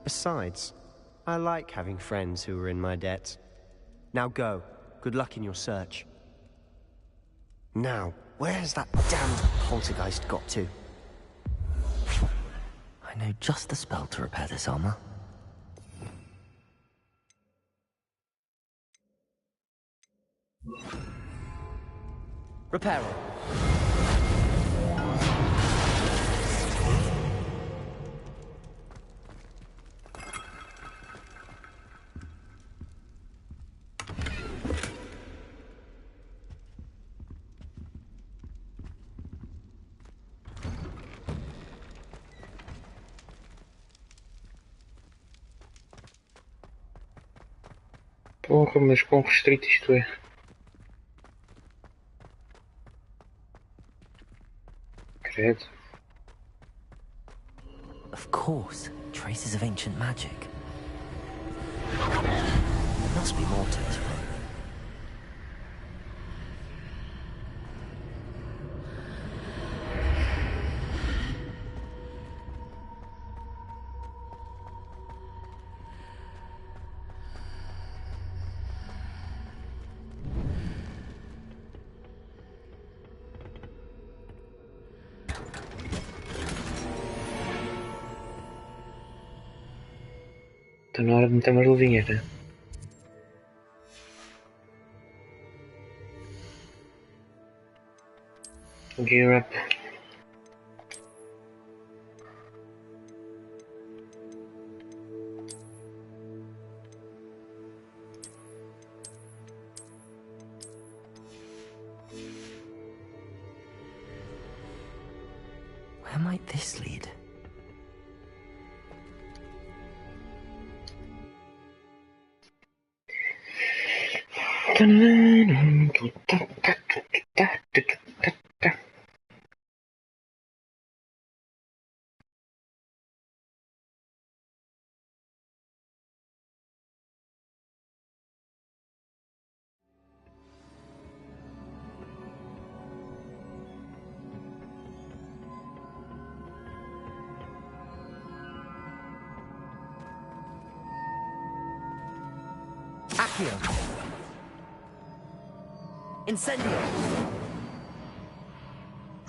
Besides, I like having friends who are in my debt. Now go. Good luck in your search. Now, where's that damned poltergeist got to? I know just the spell to repair this armor. Repair it. Porra, mas quão restrito isto é. Credo. Of course, traces of ancient magic. There must be more to this one. Está na hora de meter umas luvinhas, né? Gear up. Where might this lead? Accio. Incendio.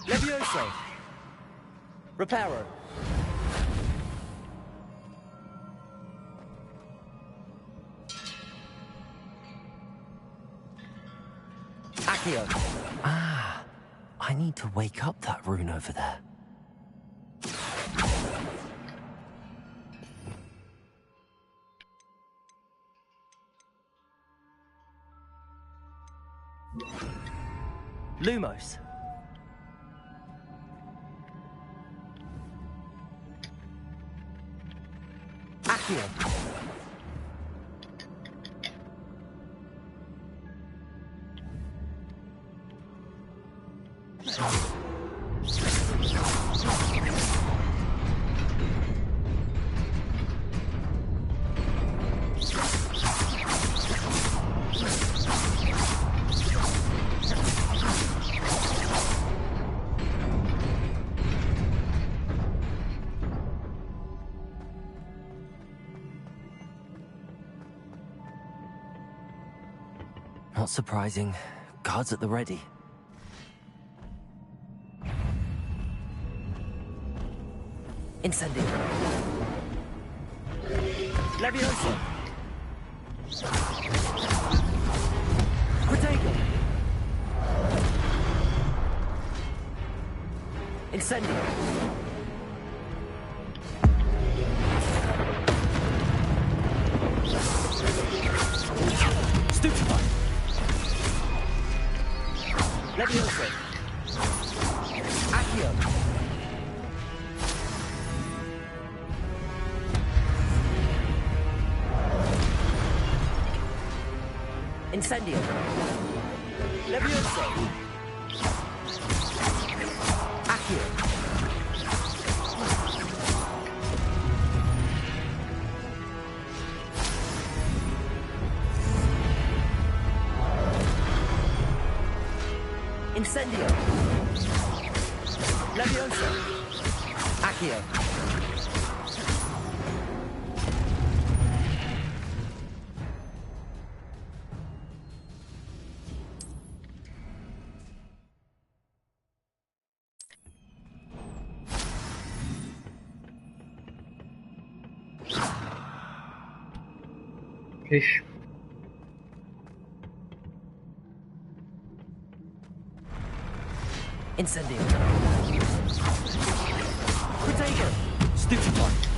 Let's Levioso! Reparo! Accio! Ah, I need to wake up that rune over there. Lumos. Accio. Not surprising. Guards at the ready. Incendio. Levioso. Protego. Incendio. Stupefy. Levioso. Accio. Incendio. Levioso. Accio. Incendio. Levioso. Accio. Ish. Incendio. Protego. Stupefy.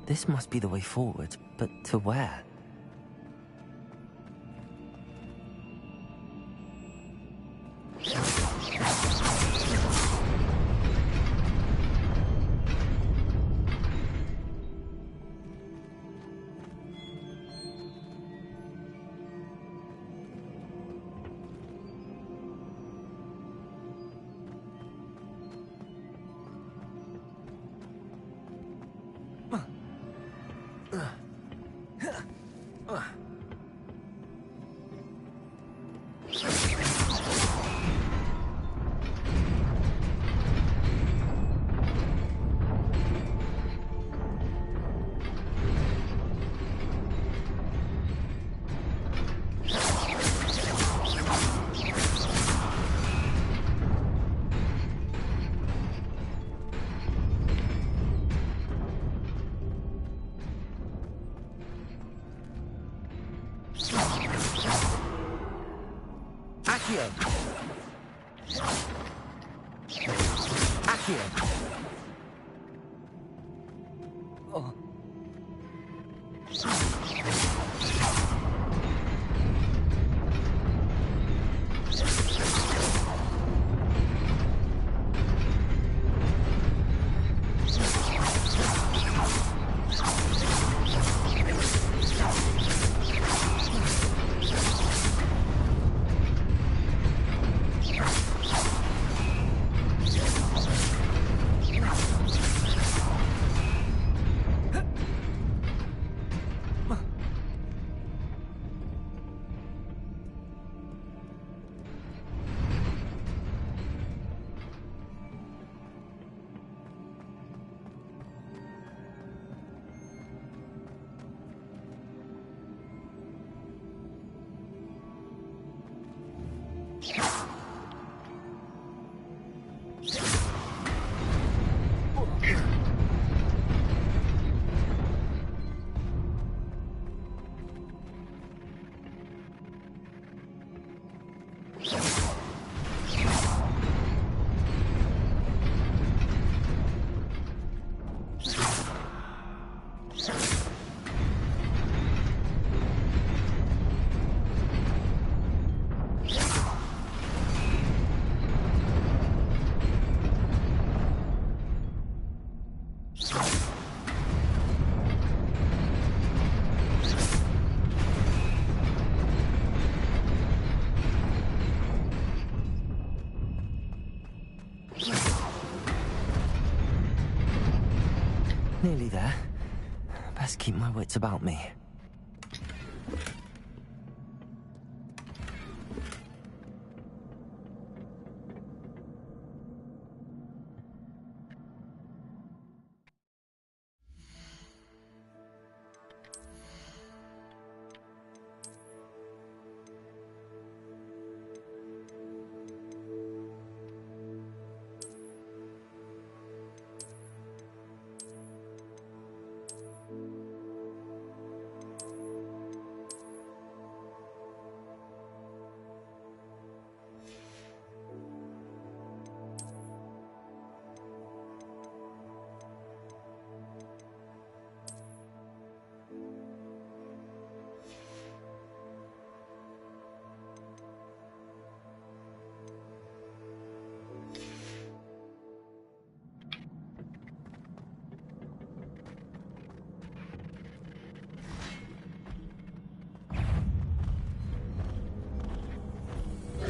This must be the way forward, but to where? Accio! Accio! Oh. Nearly there. Best keep my wits about me.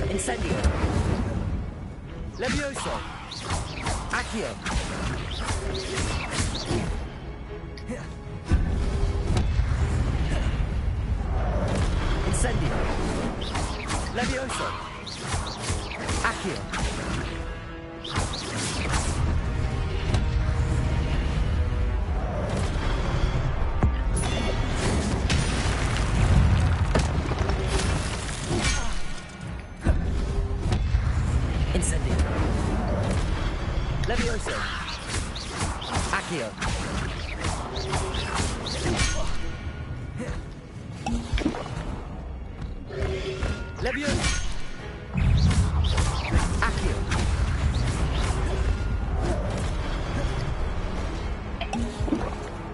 Incendio. Levioso. Accio. Incendio. Levioso. Accio. Levioso. Accio. Levioso. Accio.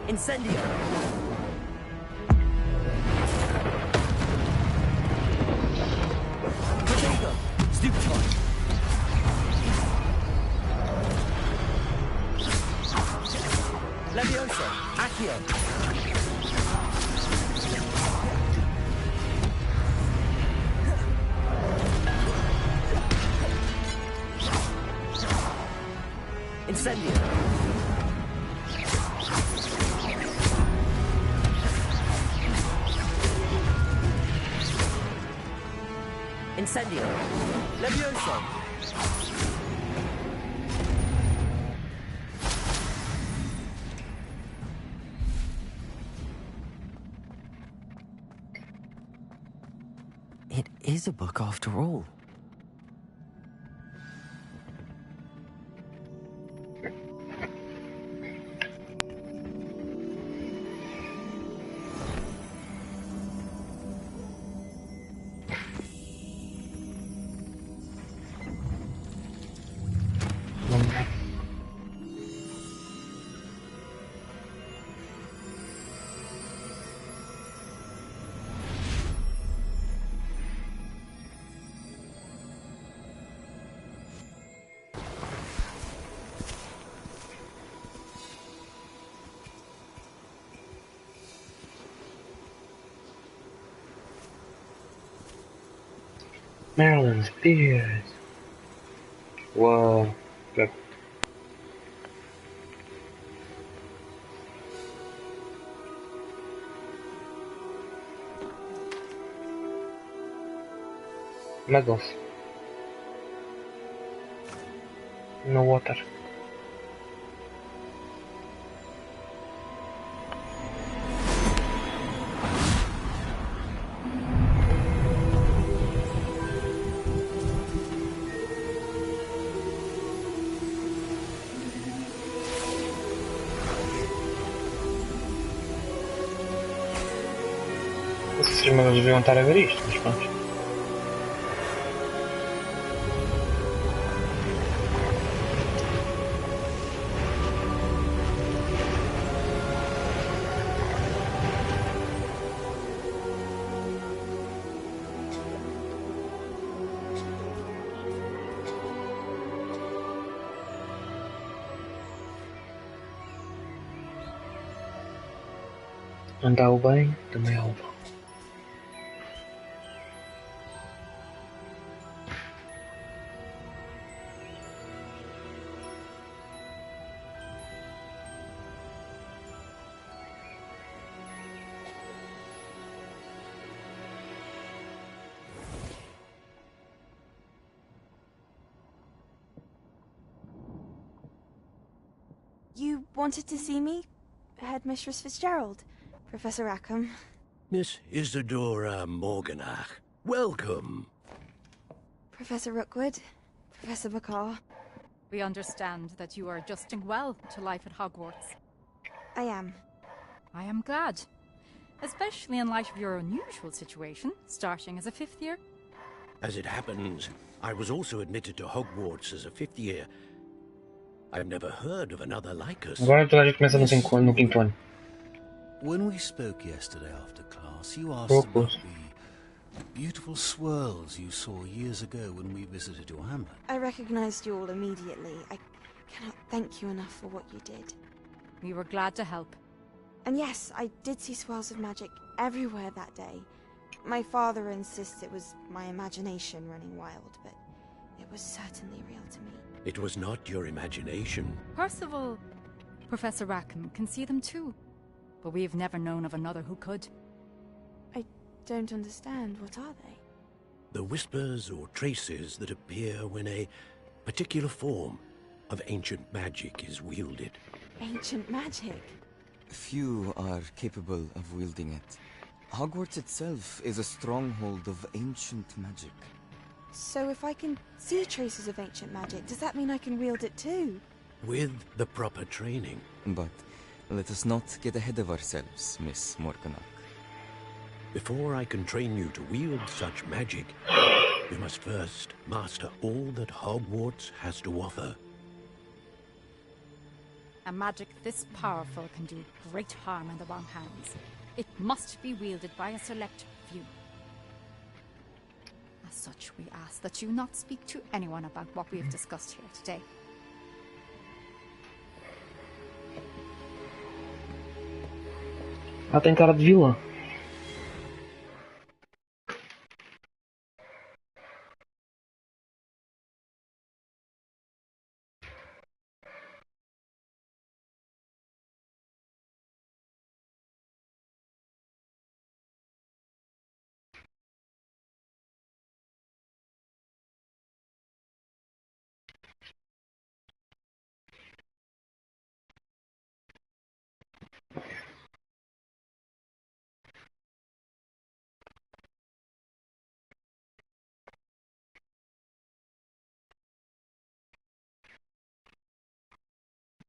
Incendio. Potato. Stupefy. Levioso. Accio. Incendio. Incendio. Levioso. It is a book after all. Maryland's beers. Whoa. Look. Muggles. No water. Esses Muggles deviam estar a ver isto, mas pronto. Andar o bem também é o mal. You wanted to see me? Headmistress Fitzgerald? Professor Rackham? Miss Isadora Morganach, welcome. Professor Rookwood? Professor McCaw? We understand that you are adjusting well to life at Hogwarts. I am. I am glad. Especially in light of your unusual situation, starting as a 5th year. As it happens, I was also admitted to Hogwarts as a 5th year. I've never heard of another like us. Agora toda a gente começa no quinto ano. When we spoke yesterday after class, you asked about the beautiful swirls you saw years ago when we visited your hamlet. I recognized you all immediately. I cannot thank you enough for what you did. We were glad to help. And yes, I did see swirls of magic everywhere that day. My father insists it was my imagination running wild, but it was certainly real to me. It was not your imagination. Percival, Professor Rackham can see them too. But we've never known of another who could. I don't understand. What are they? The whispers or traces that appear when a particular form of ancient magic is wielded. Ancient magic? Few are capable of wielding it. Hogwarts itself is a stronghold of ancient magic. So if I can see traces of ancient magic, does that mean I can wield it too? With the proper training. But let us not get ahead of ourselves, Miss Morganach. Before I can train you to wield such magic, you must first master all that Hogwarts has to offer. A magic this powerful can do great harm in the wrong hands. It must be wielded by a select few. As such, we ask that you not speak to anyone about what we have discussed here today. Ela tem cara de vilã.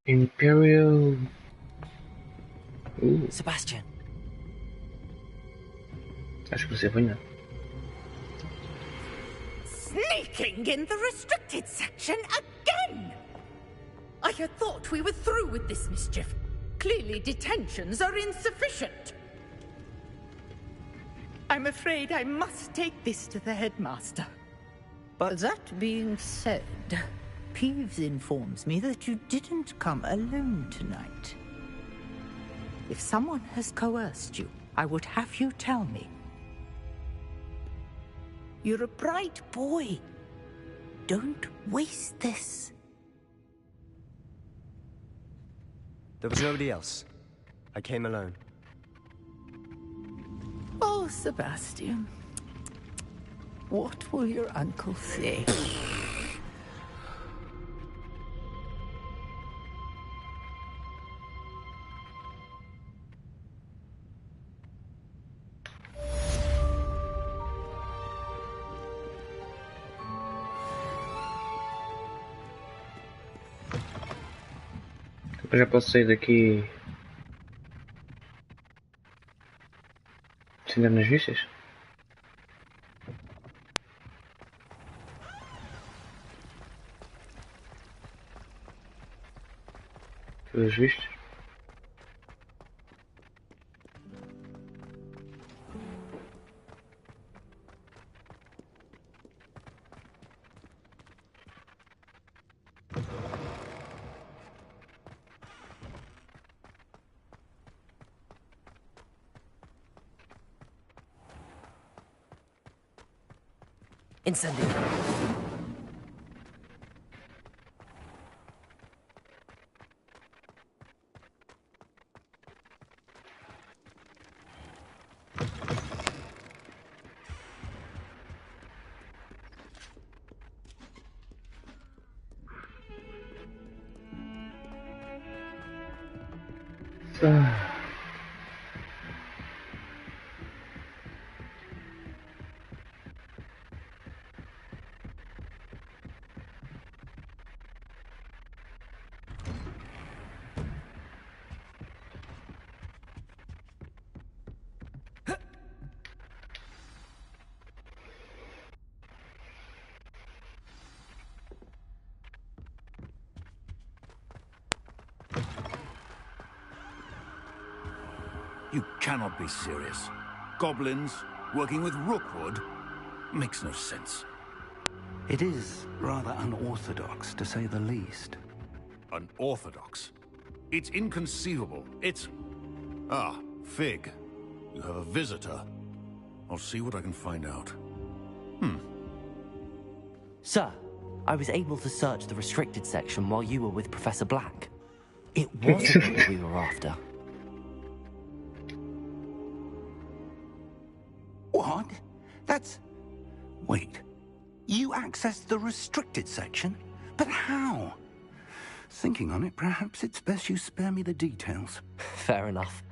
Imperial. Sebastian. Acho que você vai não. Sneaking in the restricted section again! I had thought we were through with this mischief. Clearly detentions are insufficient. I'm afraid I must take this to the headmaster. But that being said, Peeves informs me that you didn't come alone tonight. If someone has coerced you, I would have you tell me. You're a bright boy. Don't waste this. There was nobody else. I came alone. Oh, Sebastian. What will your uncle say? Eu já posso sair daqui sem dar nas vistas? Pelos vistos? Incendio. You cannot be serious. Goblins working with Rookwood makes no sense. It is rather unorthodox, to say the least. Unorthodox? It's inconceivable. It's... Ah, Fig. You have a visitor. I'll see what I can find out. Sir, I was able to search the restricted section while you were with Professor Black. It wasn't what we were after. What? That's... Wait. You accessed the restricted section? But how? Thinking on it, perhaps it's best you spare me the details. Fair enough.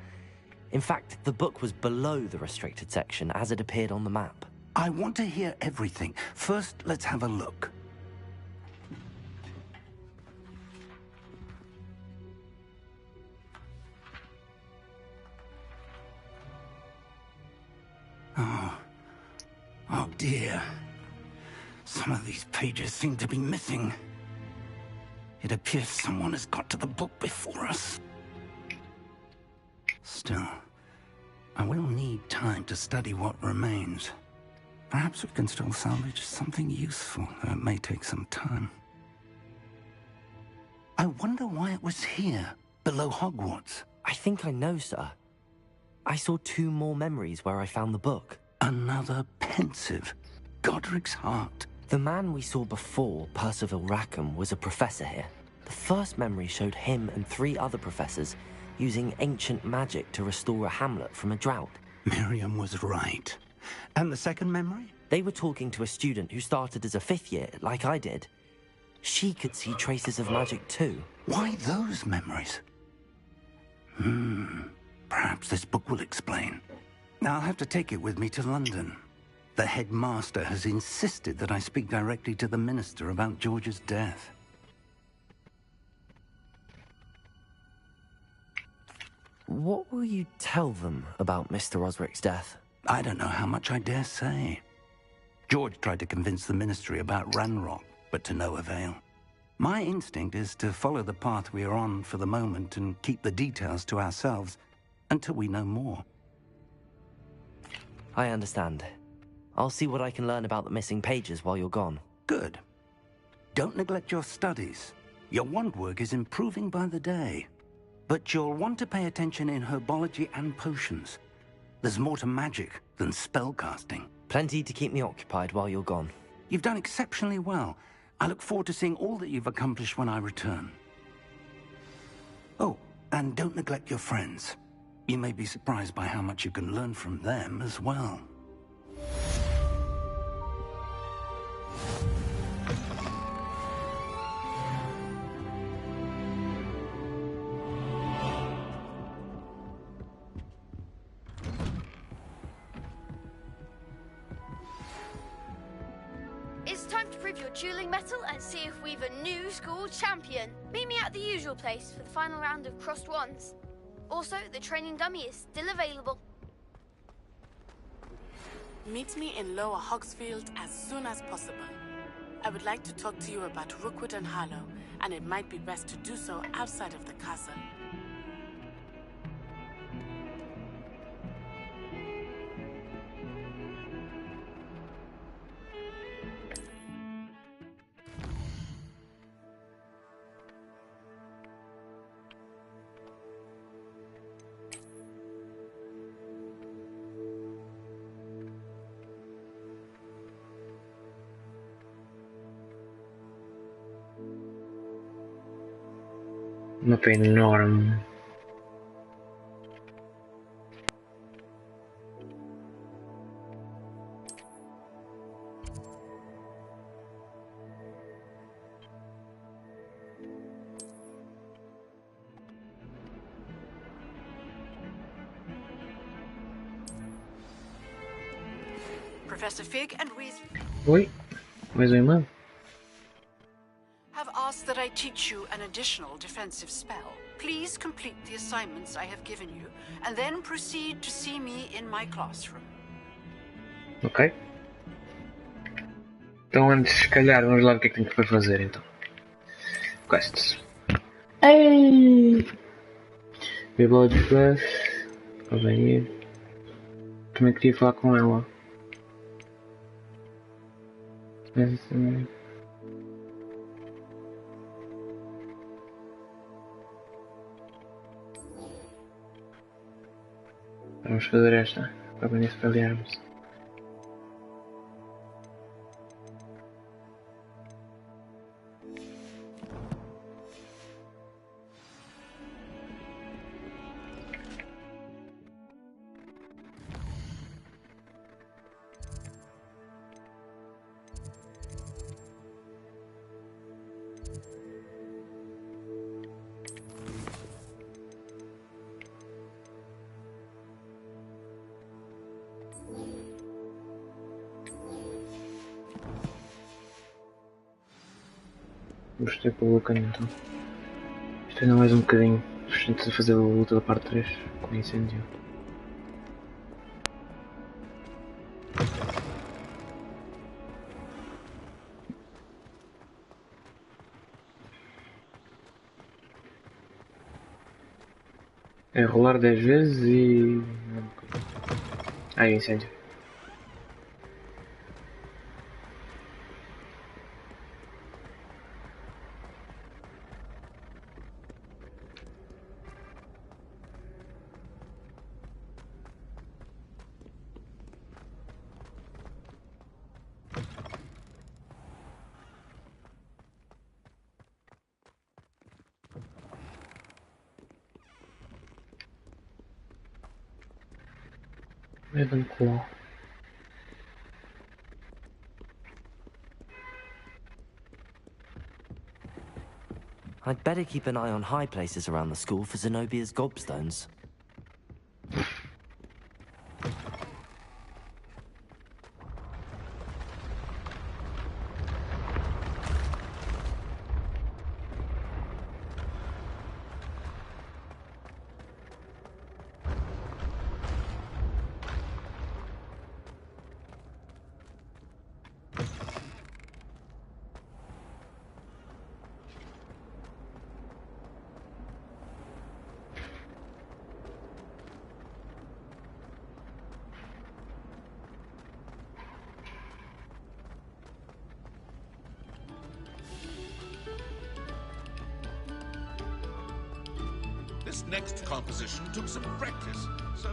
In fact, the book was below the restricted section as it appeared on the map. I want to hear everything. First, let's have a look. Oh dear. Some of these pages seem to be missing. It appears someone has got to the book before us. Still, I will need time to study what remains. Perhaps we can still salvage something useful, though it may take some time. I wonder why it was here, below Hogwarts. I think I know, sir. I saw 2 more memories where I found the book. Another pensive. Godric's heart. The man we saw before, Percival Rackham, was a professor here. The first memory showed him and 3 other professors using ancient magic to restore a hamlet from a drought. Miriam was right. And the second memory? They were talking to a student who started as a 5th year, like I did. She could see traces of magic too. Why those memories? Perhaps this book will explain. I'll have to take it with me to London. The headmaster has insisted that I speak directly to the minister about George's death. What will you tell them about Mr. Osric's death? I don't know how much I dare say. George tried to convince the ministry about Ranrock, but to no avail. My instinct is to follow the path we are on for the moment and keep the details to ourselves until we know more. I understand. I'll see what I can learn about the missing pages while you're gone. Good. Don't neglect your studies. Your wand work is improving by the day. But you'll want to pay attention in herbology and potions. There's more to magic than spellcasting. Plenty to keep me occupied while you're gone. You've done exceptionally well. I look forward to seeing all that you've accomplished when I return. Oh, and don't neglect your friends. You may be surprised by how much you can learn from them as well. It's time to prove your dueling mettle and see if we've a new school champion. Meet me at the usual place for the final round of crossed wands. Also, the training dummy is still available. Meet me in Lower Hogsfield as soon as possible. I would like to talk to you about Rookwood and Harlow, and it might be best to do so outside of the castle. Uma pena enorme. Professor Fig and Weasley. Oi, mais um irmão. Have asked that I teach you an additional defensive spell. Please complete the assignments I have given you, and then proceed to see me in my classroom. Ok. Então antes, se calhar, vamos lá ver o que é que tenho que fazer então. Quests. Ei! Bíblia de Flash. Avenir. Também queria falar com ela. Vamos fazer esta, para quando espalharmos. Vamos ter para o vulcão então. Isto ainda mais um bocadinho. Antes de fazer a luta da parte 3 com o incêndio. É rolar 10 vezes e... Ah, incêndio. Ravenclaw. I'd better keep an eye on high places around the school for Zenobia's gobstones. This next composition took some practice, so...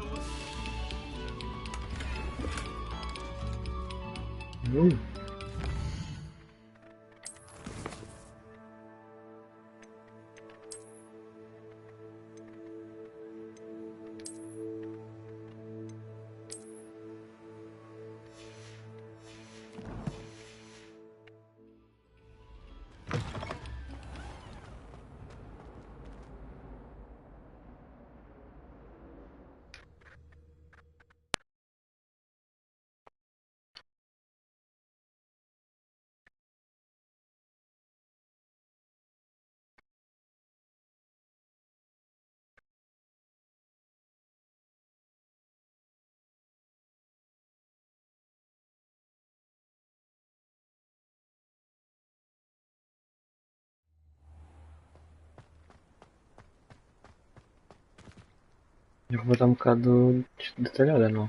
Eu vou dar um bocado detalhada, não?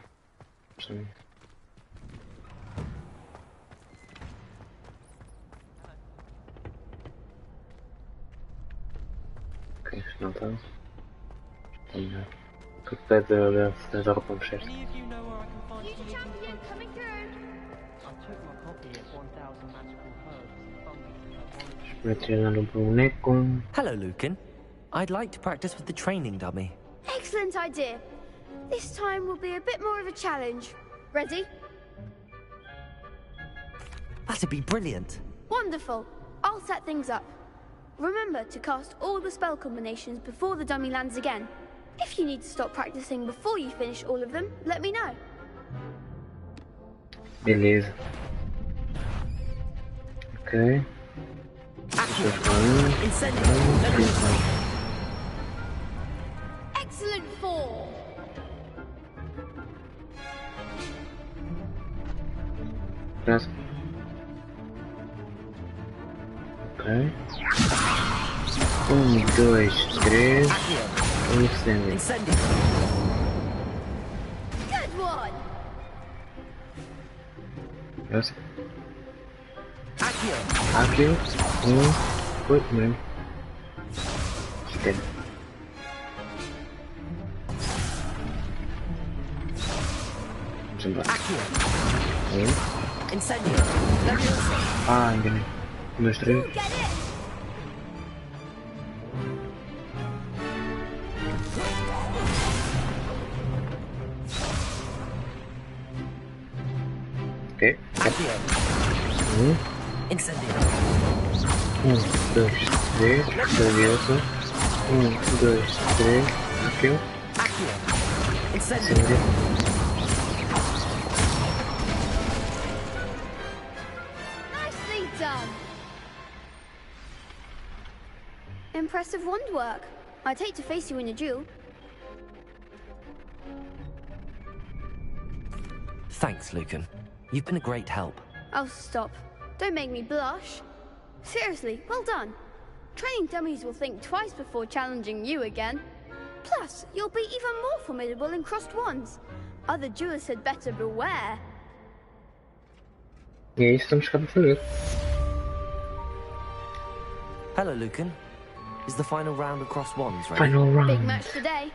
Sim. Ok, não está. Melhor. O que pede da roupa mexer? Hello, Lucan. I'd like to practice with the training dummy. Excellent idea. This time will be a bit more of a challenge. Ready? That'd be brilliant. Wonderful. I'll set things up. Remember to cast all the spell combinations before the dummy lands again. If you need to stop practicing before you finish all of them, let me know. Beleza. Ok. Excellent form. Yes. Ok. 1, 2, 3. Incêndio. Good one. Yes. Akio. 1. Good man. Dead. Incêndio. Ah, enganei. 1, 2, 3. Ok. Incêndio. 1, 2, 3. Beleza. 1, 2, 3. Akio. Incêndio. Nicely done. Impressive wand work. I'd hate to face you in a duel. Thanks, Lucan. You've been a great help. Oh, stop. Don't make me blush. Seriously, well done. Training dummies will think twice before challenging you again. Plus, you'll be even more formidable in crossed wands. Other duelists had better beware. E é isso que estamos cá para fazer. Hello, Lucan. Is the final round of crossed wands ready? Final round. Big match today.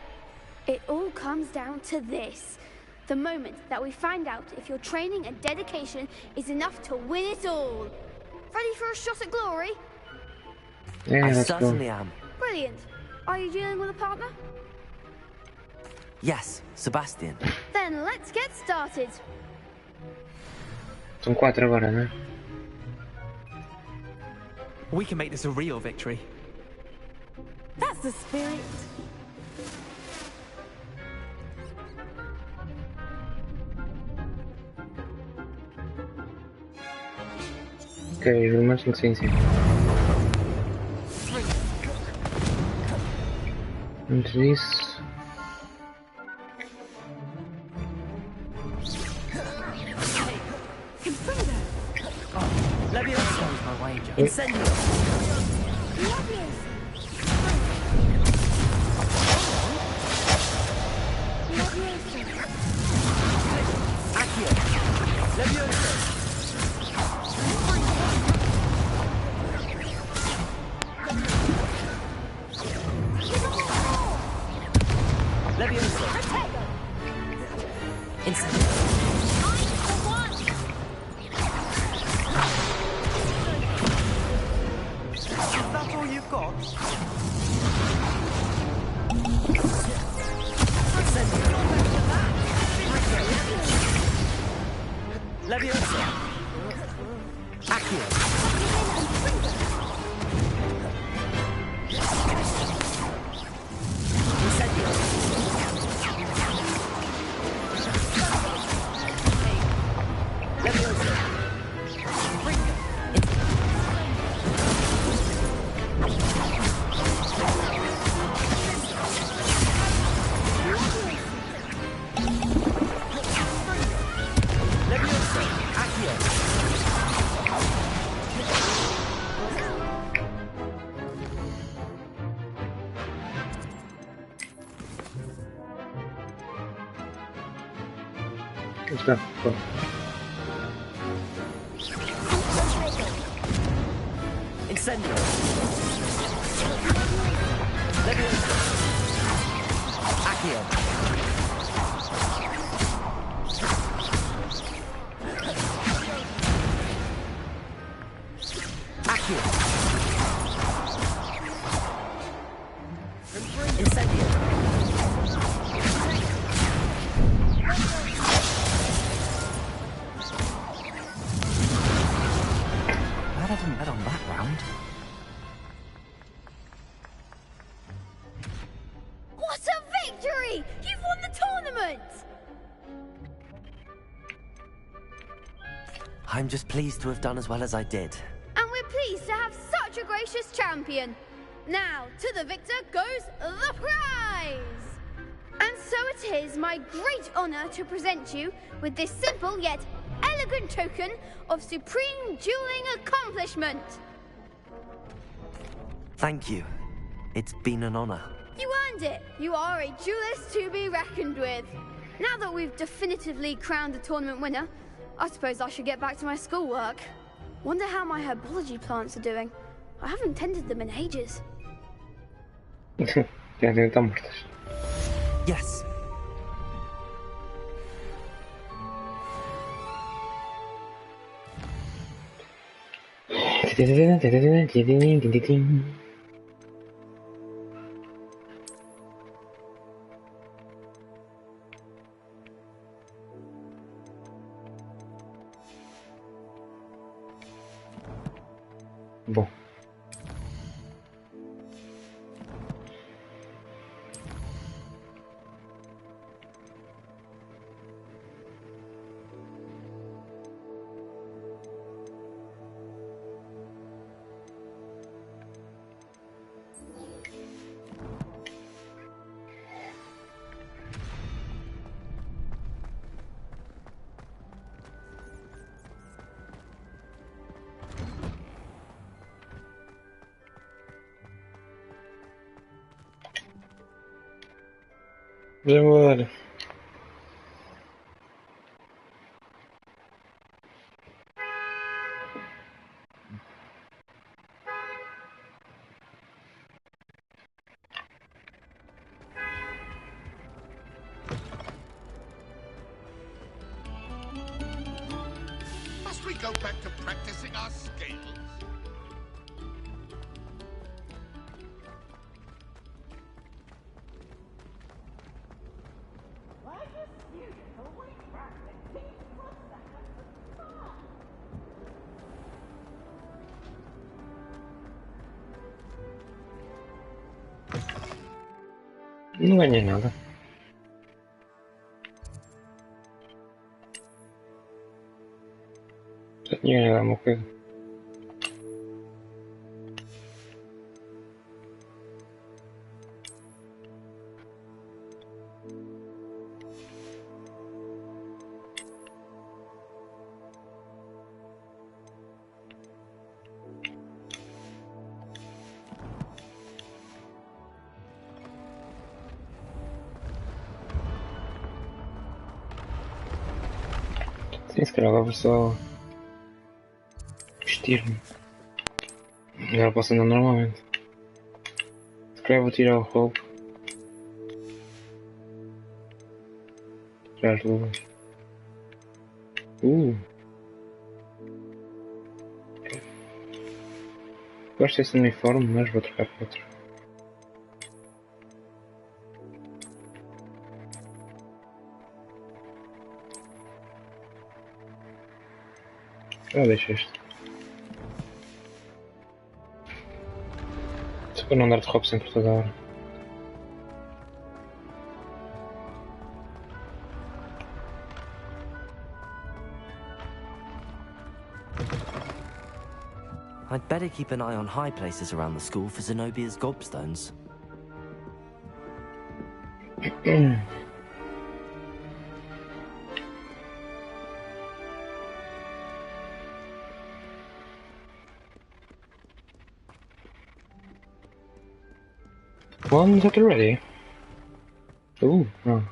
It all comes down to this. The moment that we find out if your training and dedication is enough to win it all. Ready for a shot at glory? Yeah, I certainly am. Brilliant. Are you dealing with a partner? Yes, Sebastian. Then let's get started. São 4 agora, né? We can make this a real victory. That's the spirit. Ok, os irmãos têm que ser em cima. Antes disso... Incendio! Accio! Levioso! Levioso! Incendio! forgot. Leviosa. Accio. Incendio. Leviosa. Leviosa. Accio. Está, bueno. Incendio. Leviosa. Accio. Accio. Incendio. Glad I didn't bet on that round. What a victory! You've won the tournament! I'm just pleased to have done as well as I did. And we're pleased to have such a gracious champion. Now, to the victor goes the prize! And so it is my great honor to present you with this simple yet elegant token of supreme dueling accomplishment. Thank you. It's been an honor. You earned it. You are a duelist to be reckoned with. Now that we've definitively crowned the tournament winner, I suppose I should get back to my schoolwork. Wonder how my herbology plants are doing. I haven't tended them in ages. Ya están muertas. Yes. Bon. Vale. Must we go back to practicing our scales? No gané nada. Ya le damos juego. Sim, se calhar agora vou só vestir-me. Agora posso andar normalmente. Se calhar vou tirar o roubo. Tirar as luvas. gosto desse uniforme, mas vou trocar por outro. Deixa este. Só para não andar de roupa sempre toda hora. I'd better keep an eye on high places around the school for Zenobia's gobstones. One's at ready. Ooh, no.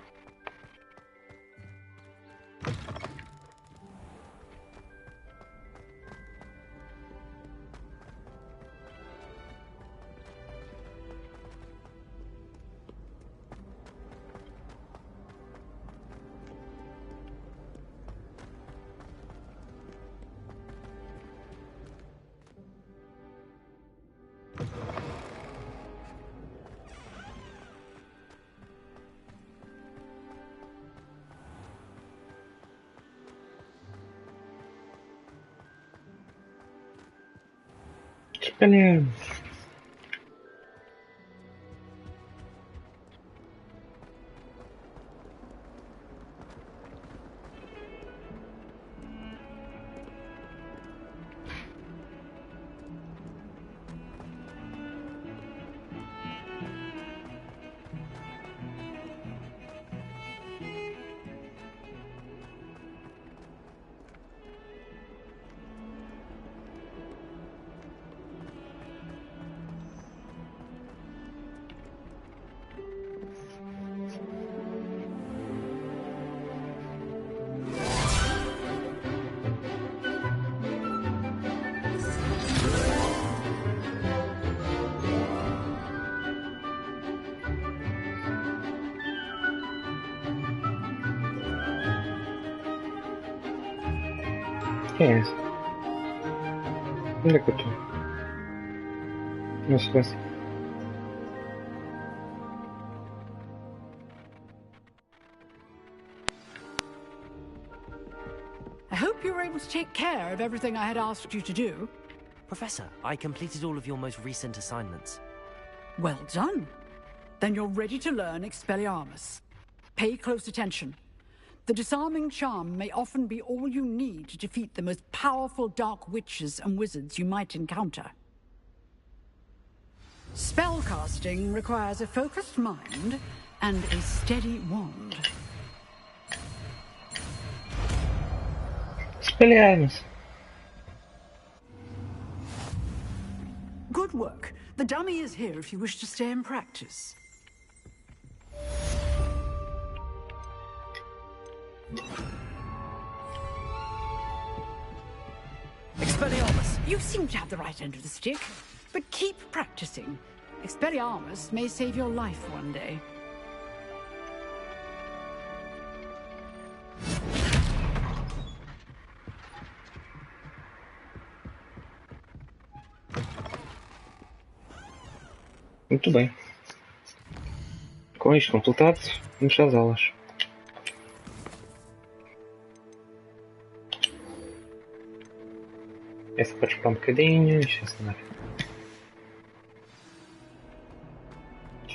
Spinning. Quem é esse? Onde é que eu estou? Não sei se... I hope you were able to take care of everything I had asked you to do. Professor, I completed all of your most recent assignments. Well done. Then you're ready to learn Expelliarmus. Pay close attention. The disarming charm may often be all you need to defeat the most powerful dark witches and wizards you might encounter. Spellcasting requires a focused mind and a steady wand. Expelliarmus. Good work. The dummy is here if you wish to stay and practice. Expelliarmus! You seem to have the right end of the stick, but keep practicing. Expelliarmus may save your life one day. Muito bem. Com isto completado, vamos às aulas. Essa pode esperar um bocadinho, deixa eu andar.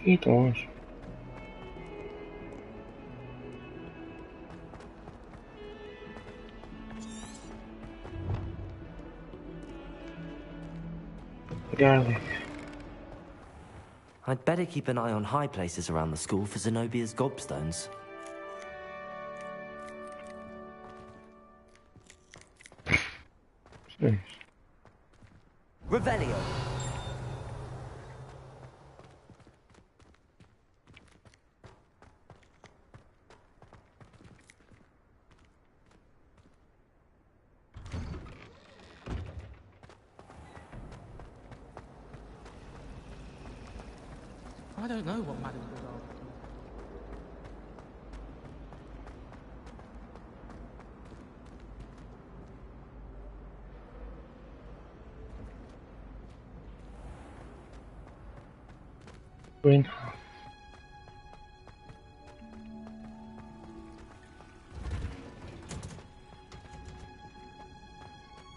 Ih, tão longe. Garlic. I'd better keep an eye on high places around the school for Zenobia's gobstones. Revelio! I don't know what Madame Bernard. Greenhouse.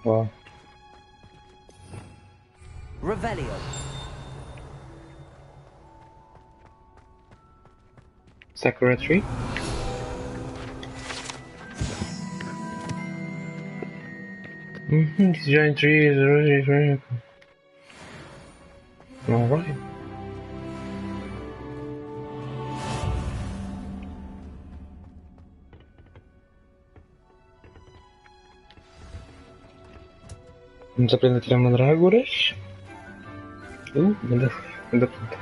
Wow. Revelio. Sakura tree. This giant tree is really very cool. Alright. Vamos a aprender a mandrágoras. Manda punta.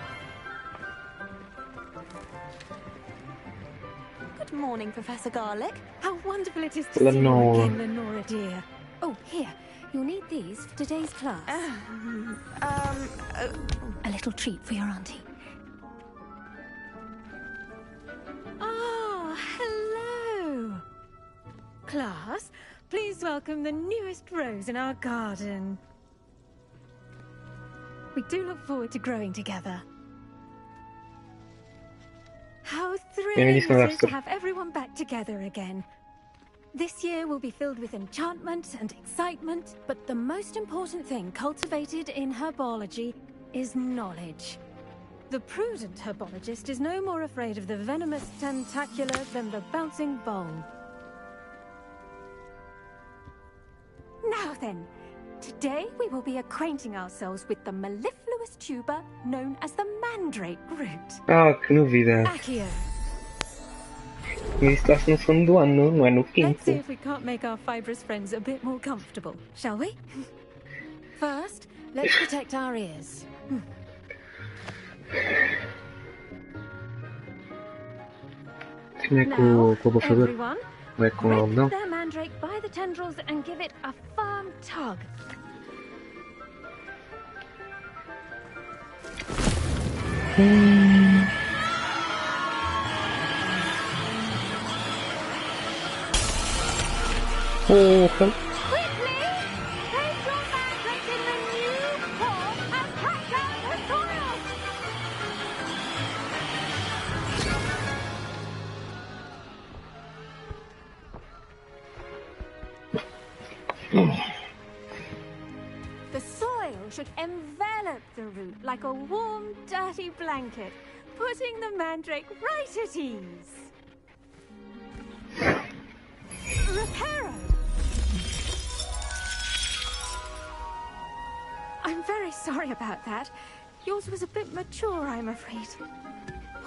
Good morning, Professor Garlic. How wonderful it is to Lenora. see you again, Lenora dear. Oh, here. You'll need these for today's class. A little treat for your auntie. Oh, hello. Class, please welcome the newest rose in our garden. We do look forward to growing together. How thrilling it is to have everyone back together again. This year will be filled with enchantment and excitement, but the most important thing cultivated in herbology is knowledge. The prudent herbologist is no more afraid of the venomous tentacula than the bouncing bulb. Now then, today we will be acquainting ourselves with the mellifluous tuber known as the mandrake root. Ah, que novidade. Accio. Isso está-se no segundo do ano, não é no Let's see quinto. if we can't make our fibrous friends a bit more comfortable, shall we? First, let's protect our ears. Como é que eu vou fazer? Everyone, Como é que eu não? grip their mandrake by the tendrils and give it a firm tug. Oh, Quickly! Place your mandrake in the new pot and pack down the soil! The soil should envelop the root like a warm, dirty blanket, putting the mandrake right at ease. Reparo! I'm very sorry about that. Yours was a bit mature, I'm afraid.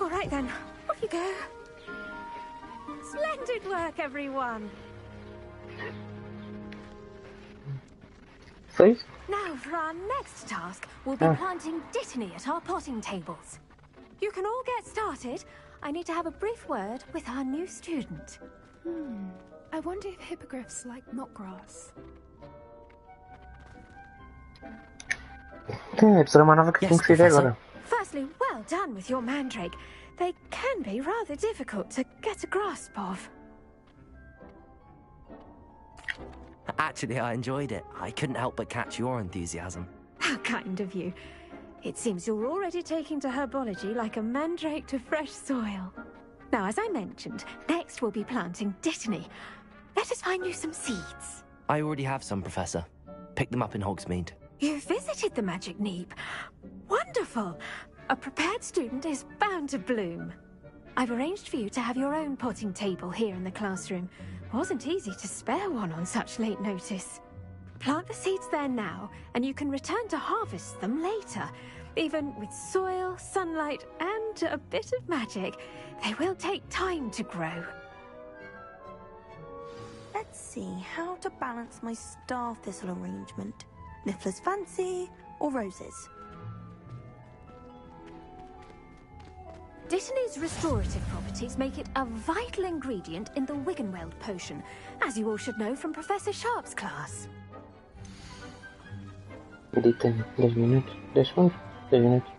All right then, off you go. Splendid work, everyone. Please? Now for our next task, we'll be planting Dittany at our potting tables. You can all get started. I need to have a brief word with our new student. I wonder if hippogriffs like knotgrass. Será uma nova que tem que ser agora. Firstly, well done with your mandrake. They can be rather difficult to get a grasp of. Actually, I enjoyed it. I couldn't help but catch your enthusiasm. How kind of you. It seems you're already taking to herbology like a mandrake to fresh soil. Now, as I mentioned, next we'll be planting Dittany. Let us find you some seeds. I already have some, Professor. Picked them up in Hogsmeade. You visited the Magic Neep. Wonderful! A prepared student is bound to bloom. I've arranged for you to have your own potting table here in the classroom. Wasn't easy to spare one on such late notice. Plant the seeds there now, and you can return to harvest them later. Even with soil, sunlight, and a bit of magic, they will take time to grow. Let's see how to balance my star thistle arrangement. Niffler's fancy or roses? Dittany's restorative properties make it a vital ingredient in the Wiggenweld potion, as you all should know from Professor Sharp's class. Dittany, 10 minutos. 10 segundos? 10 minutos.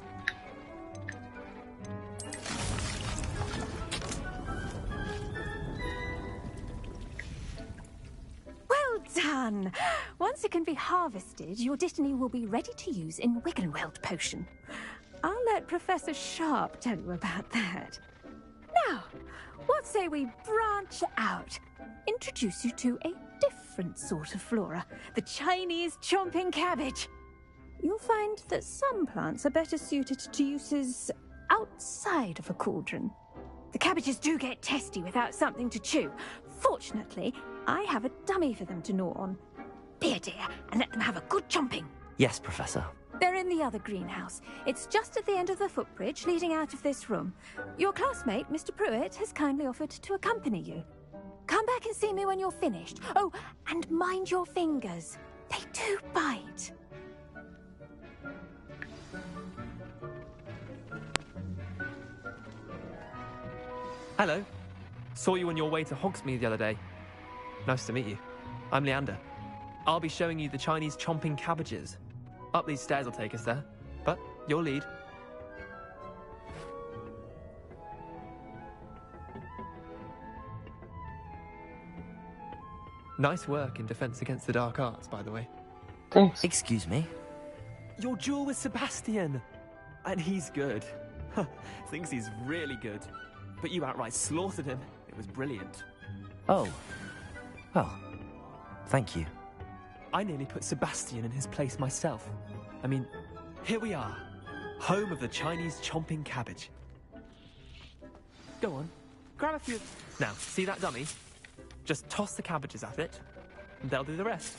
Well done! Once it can be harvested, your Dittany will be ready to use in Wiggenweld potion. I'll let Professor Sharp tell you about that. Now, what say we branch out? Introduce you to a different sort of flora, the Chinese chomping cabbage. You'll find that some plants are better suited to uses outside of a cauldron. The cabbages do get testy without something to chew. Fortunately, I have a dummy for them to gnaw on. Here, dear, and let them have a good chomping. Yes, Professor. They're in the other greenhouse. It's just at the end of the footbridge leading out of this room. Your classmate, Mr. Pruitt, has kindly offered to accompany you. Come back and see me when you're finished. Oh, and mind your fingers. They do bite. Hello. Saw you on your way to Hogsmeade the other day. Nice to meet you. I'm Leander. I'll be showing you the Chinese chomping cabbages. Up these stairs will take us there, but you'll lead. Nice work in Defense Against the Dark Arts, by the way. Thanks. Excuse me? Your duel with Sebastian! And he's good. Thinks he's really good. But you outright slaughtered him. It was brilliant. Oh. Well, thank you. I nearly put Sebastian in his place myself. I mean, here we are. Home of the Chinese chomping cabbage. Go on, grab a few. Now, see that dummy? Just toss the cabbages at it, and they'll do the rest.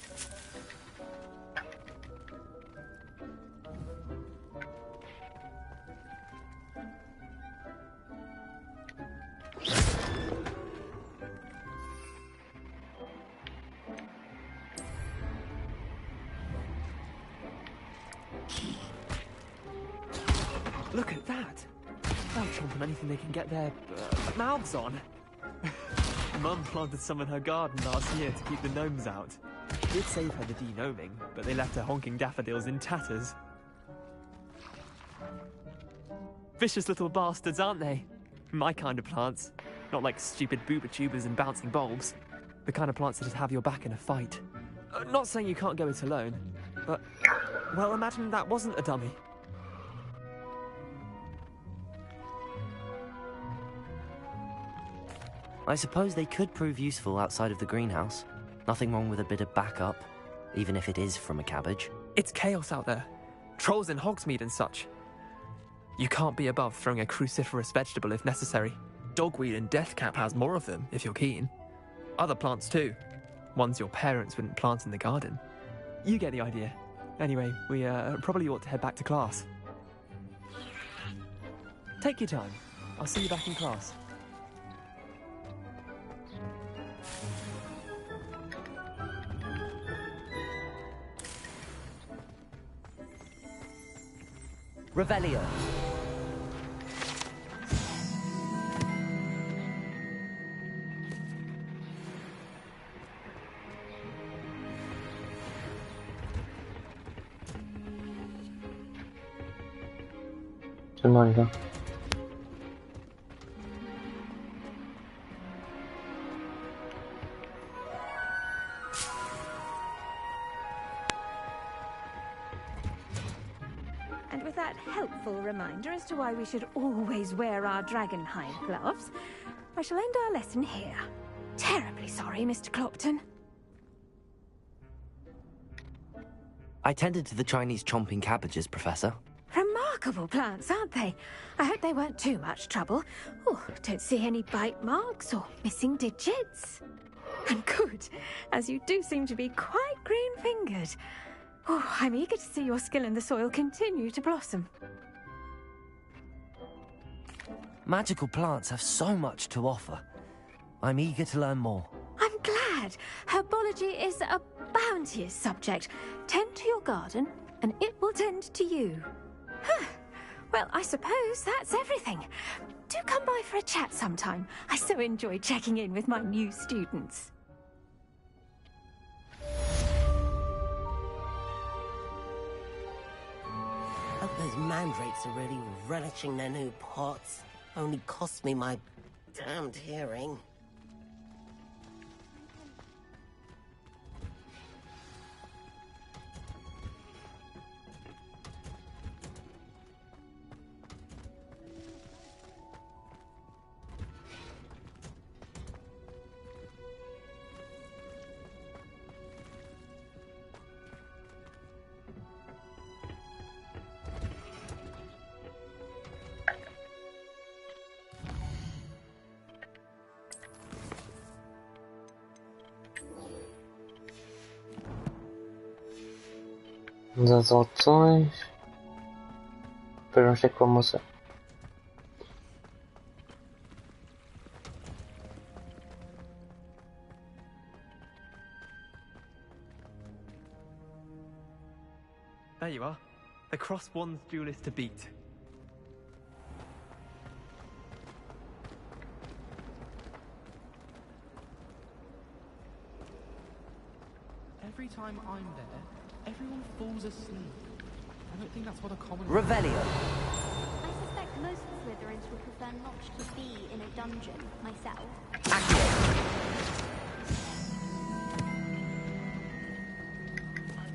Look at that! They'll chomp on anything they can get their mouths on. Mum planted some in her garden last year to keep the gnomes out. Did save her the de-gnoming, but they left her honking daffodils in tatters. Vicious little bastards, aren't they? My kind of plants. Not like stupid booba tubers and bouncing bulbs. The kind of plants that just have your back in a fight. Not saying you can't go it alone, but... well, imagine that wasn't a dummy. I suppose they could prove useful outside of the greenhouse. Nothing wrong with a bit of backup, even if it is from a cabbage. It's chaos out there. Trolls in Hogsmeade and such. You can't be above throwing a cruciferous vegetable if necessary. Dogweed and deathcap has more of them, if you're keen. Other plants too. Ones your parents wouldn't plant in the garden. You get the idea. Anyway, we probably ought to head back to class. Take your time. I'll see you back in class. Revelio. Samantha. And with that helpful reminder as to why we should always wear our dragonhide gloves, I shall end our lesson here. Terribly sorry, Mr. Clopton. I tended to the Chinese chomping cabbages, Professor. Remarkable plants, aren't they? I hope they weren't too much trouble. Oh, don't see any bite marks or missing digits. And good, as you do seem to be quite green-fingered. Oh, I'm eager to see your skill in the soil continue to blossom. Magical plants have so much to offer. I'm eager to learn more. I'm glad. Herbology is a bounteous subject. Tend to your garden, and it will tend to you. Well, I suppose that's everything. Do come by for a chat sometime. I so enjoy checking in with my new students. Hope those mandrakes are really relishing their new pots. Only cost me my damned hearing. Das Zeug. Pero no sé cómo se. There you are. The Cross Wands duelist to beat. Every time I'm there, everyone falls asleep. I don't think that's what a common... Revelio. I suspect most Slytherins would prefer not to be in a dungeon, myself. I tried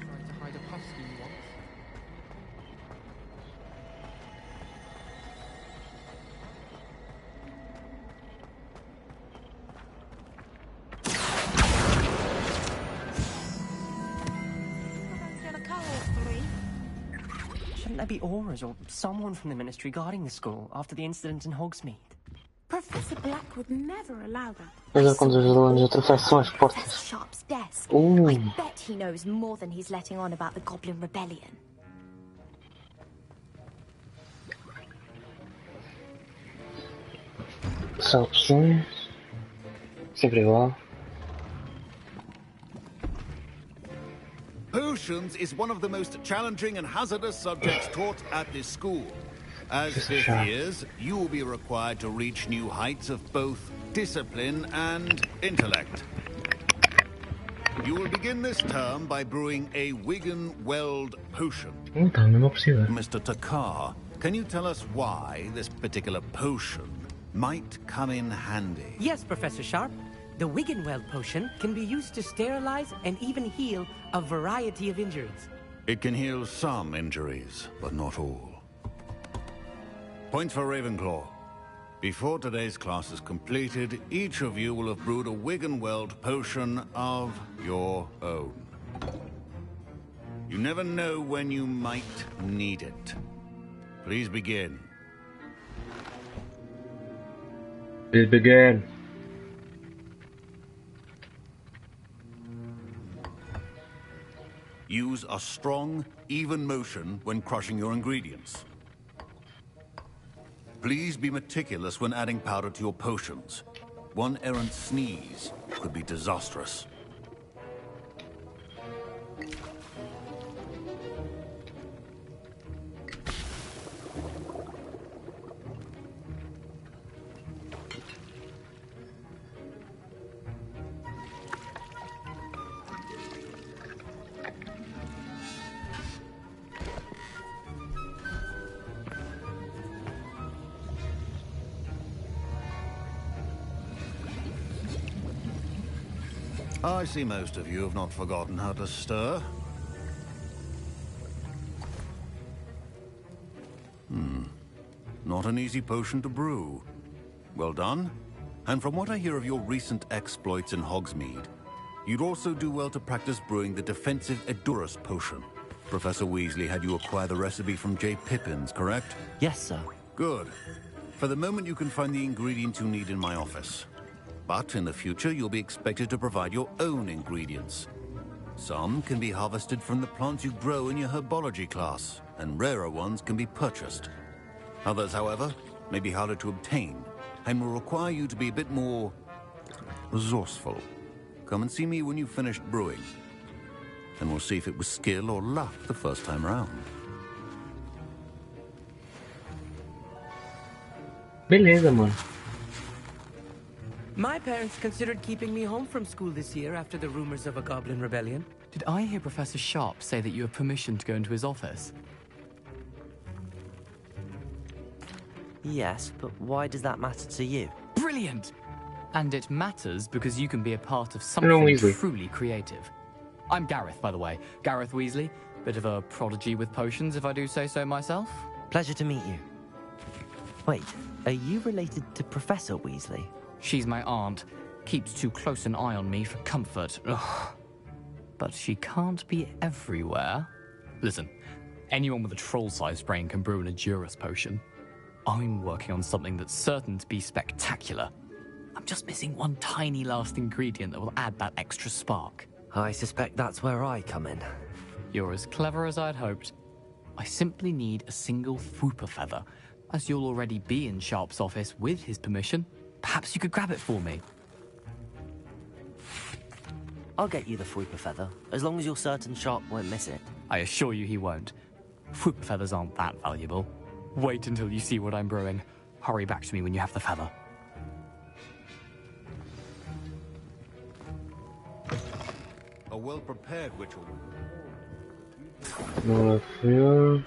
to hide a husky once. Shouldn't there be auras or someone from the Ministry guarding the school after the incident in Hogsmeade? Professor Black would never allow that. Professor Sharp's desk. I bet he knows more than he's letting on about the Goblin Rebellion. Opções. Sempre igual. Potions is one of the most challenging and hazardous subjects taught at this school. As fifth years, you will be required to reach new heights of both discipline and intellect. You will begin this term by brewing a Wigan-Weld potion. Mr. Takar, can you tell us why this particular potion might come in handy? Yes, Professor Sharp. The Wigan-Weld potion can be used to sterilize and even heal a variety of injuries. It can heal some injuries, but not all. Points for Ravenclaw. Before today's class is completed, each of you will have brewed a Wigan-Weld potion of your own. You never know when you might need it. Please begin. Please begin. Use a strong, even motion when crushing your ingredients. Please be meticulous when adding powder to your potions. One errant sneeze could be disastrous. I see most of you have not forgotten how to stir. Not an easy potion to brew. Well done. And from what I hear of your recent exploits in Hogsmeade, you'd also do well to practice brewing the defensive Edurus potion. Professor Weasley had you acquire the recipe from J. Pippin's, correct? Yes, sir. Good. For the moment, you can find the ingredients you need in my office. But in the future, you'll be expected to provide your own ingredients. Some can be harvested from the plants you grow in your herbology class, and rarer ones can be purchased. Others, however, may be harder to obtain, and will require you to be a bit more resourceful. Come and see me when you've finished brewing, and we'll see if it was skill or luck the first time round. Beleza, mano. My parents considered keeping me home from school this year after the rumors of a Goblin Rebellion. Did I hear Professor Sharp say that you have permission to go into his office? Yes, but why does that matter to you? Brilliant! And it matters because you can be a part of something truly creative. I'm Gareth, by the way. Gareth Weasley. Bit of a prodigy with potions, if I do say so myself. Pleasure to meet you. Wait, are you related to Professor Weasley? She's my aunt. Keeps too close an eye on me for comfort. Ugh. But she can't be everywhere. Listen, anyone with a troll-sized brain can brew an Edurus potion. I'm working on something that's certain to be spectacular. I'm just missing one tiny last ingredient that will add that extra spark. I suspect that's where I come in. You're as clever as I'd hoped. I simply need a single Fwooper feather. As you'll already be in Sharp's office with his permission, perhaps you could grab it for me. I'll get you the Fwooper feather, as long as you're certain Sharp won't miss it. I assure you he won't. Fwooper feathers aren't that valuable. Wait until you see what I'm brewing. Hurry back to me when you have the feather. A well-prepared ritual. No, here.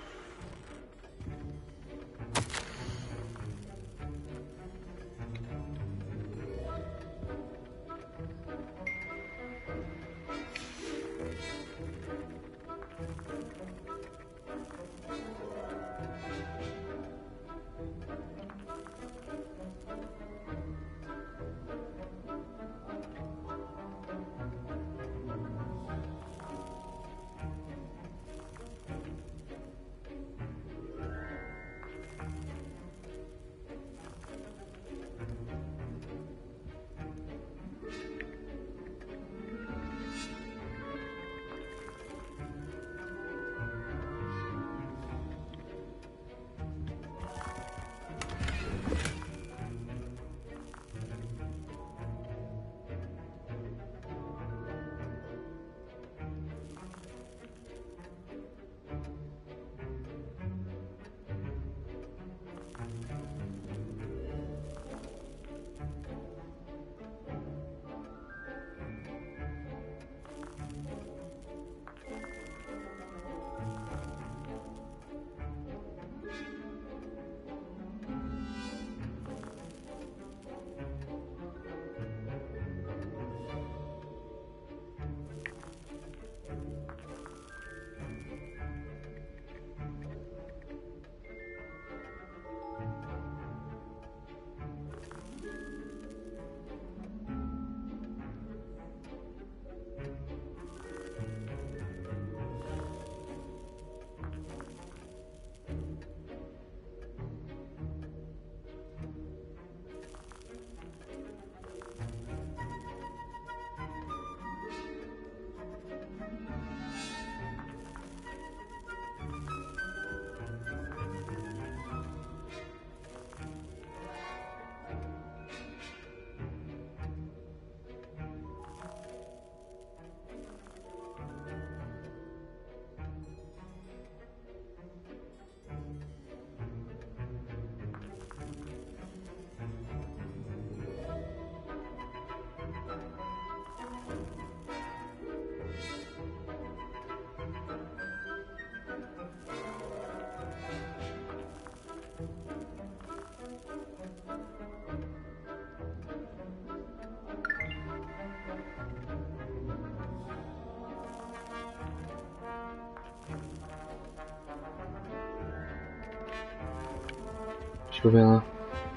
Deixa eu ver lá.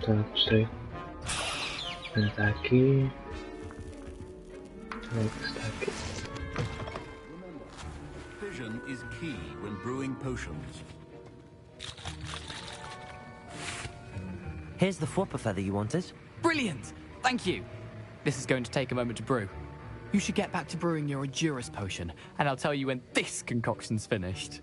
Tá, gostei. Está aqui. Está aqui. Vision is key when brewing potions. Here's the Fwooper feather you wanted. Brilliant! Thank you! This is going to take a moment to brew. You should get back to brewing your Adurus potion, and I'll tell you when this concoction's finished.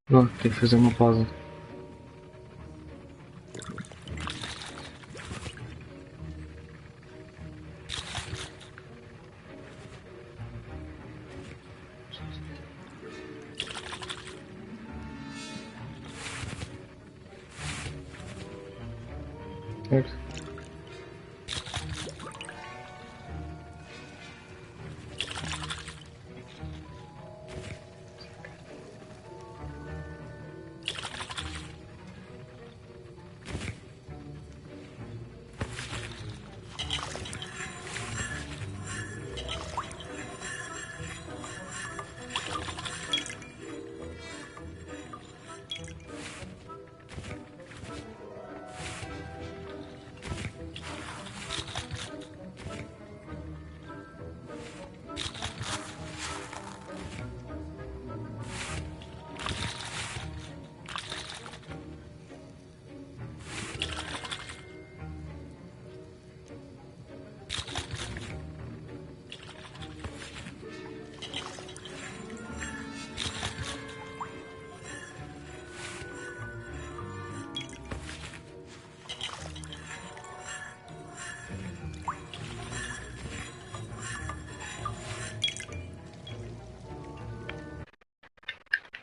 Não, tem que fazer uma pausa. Certo?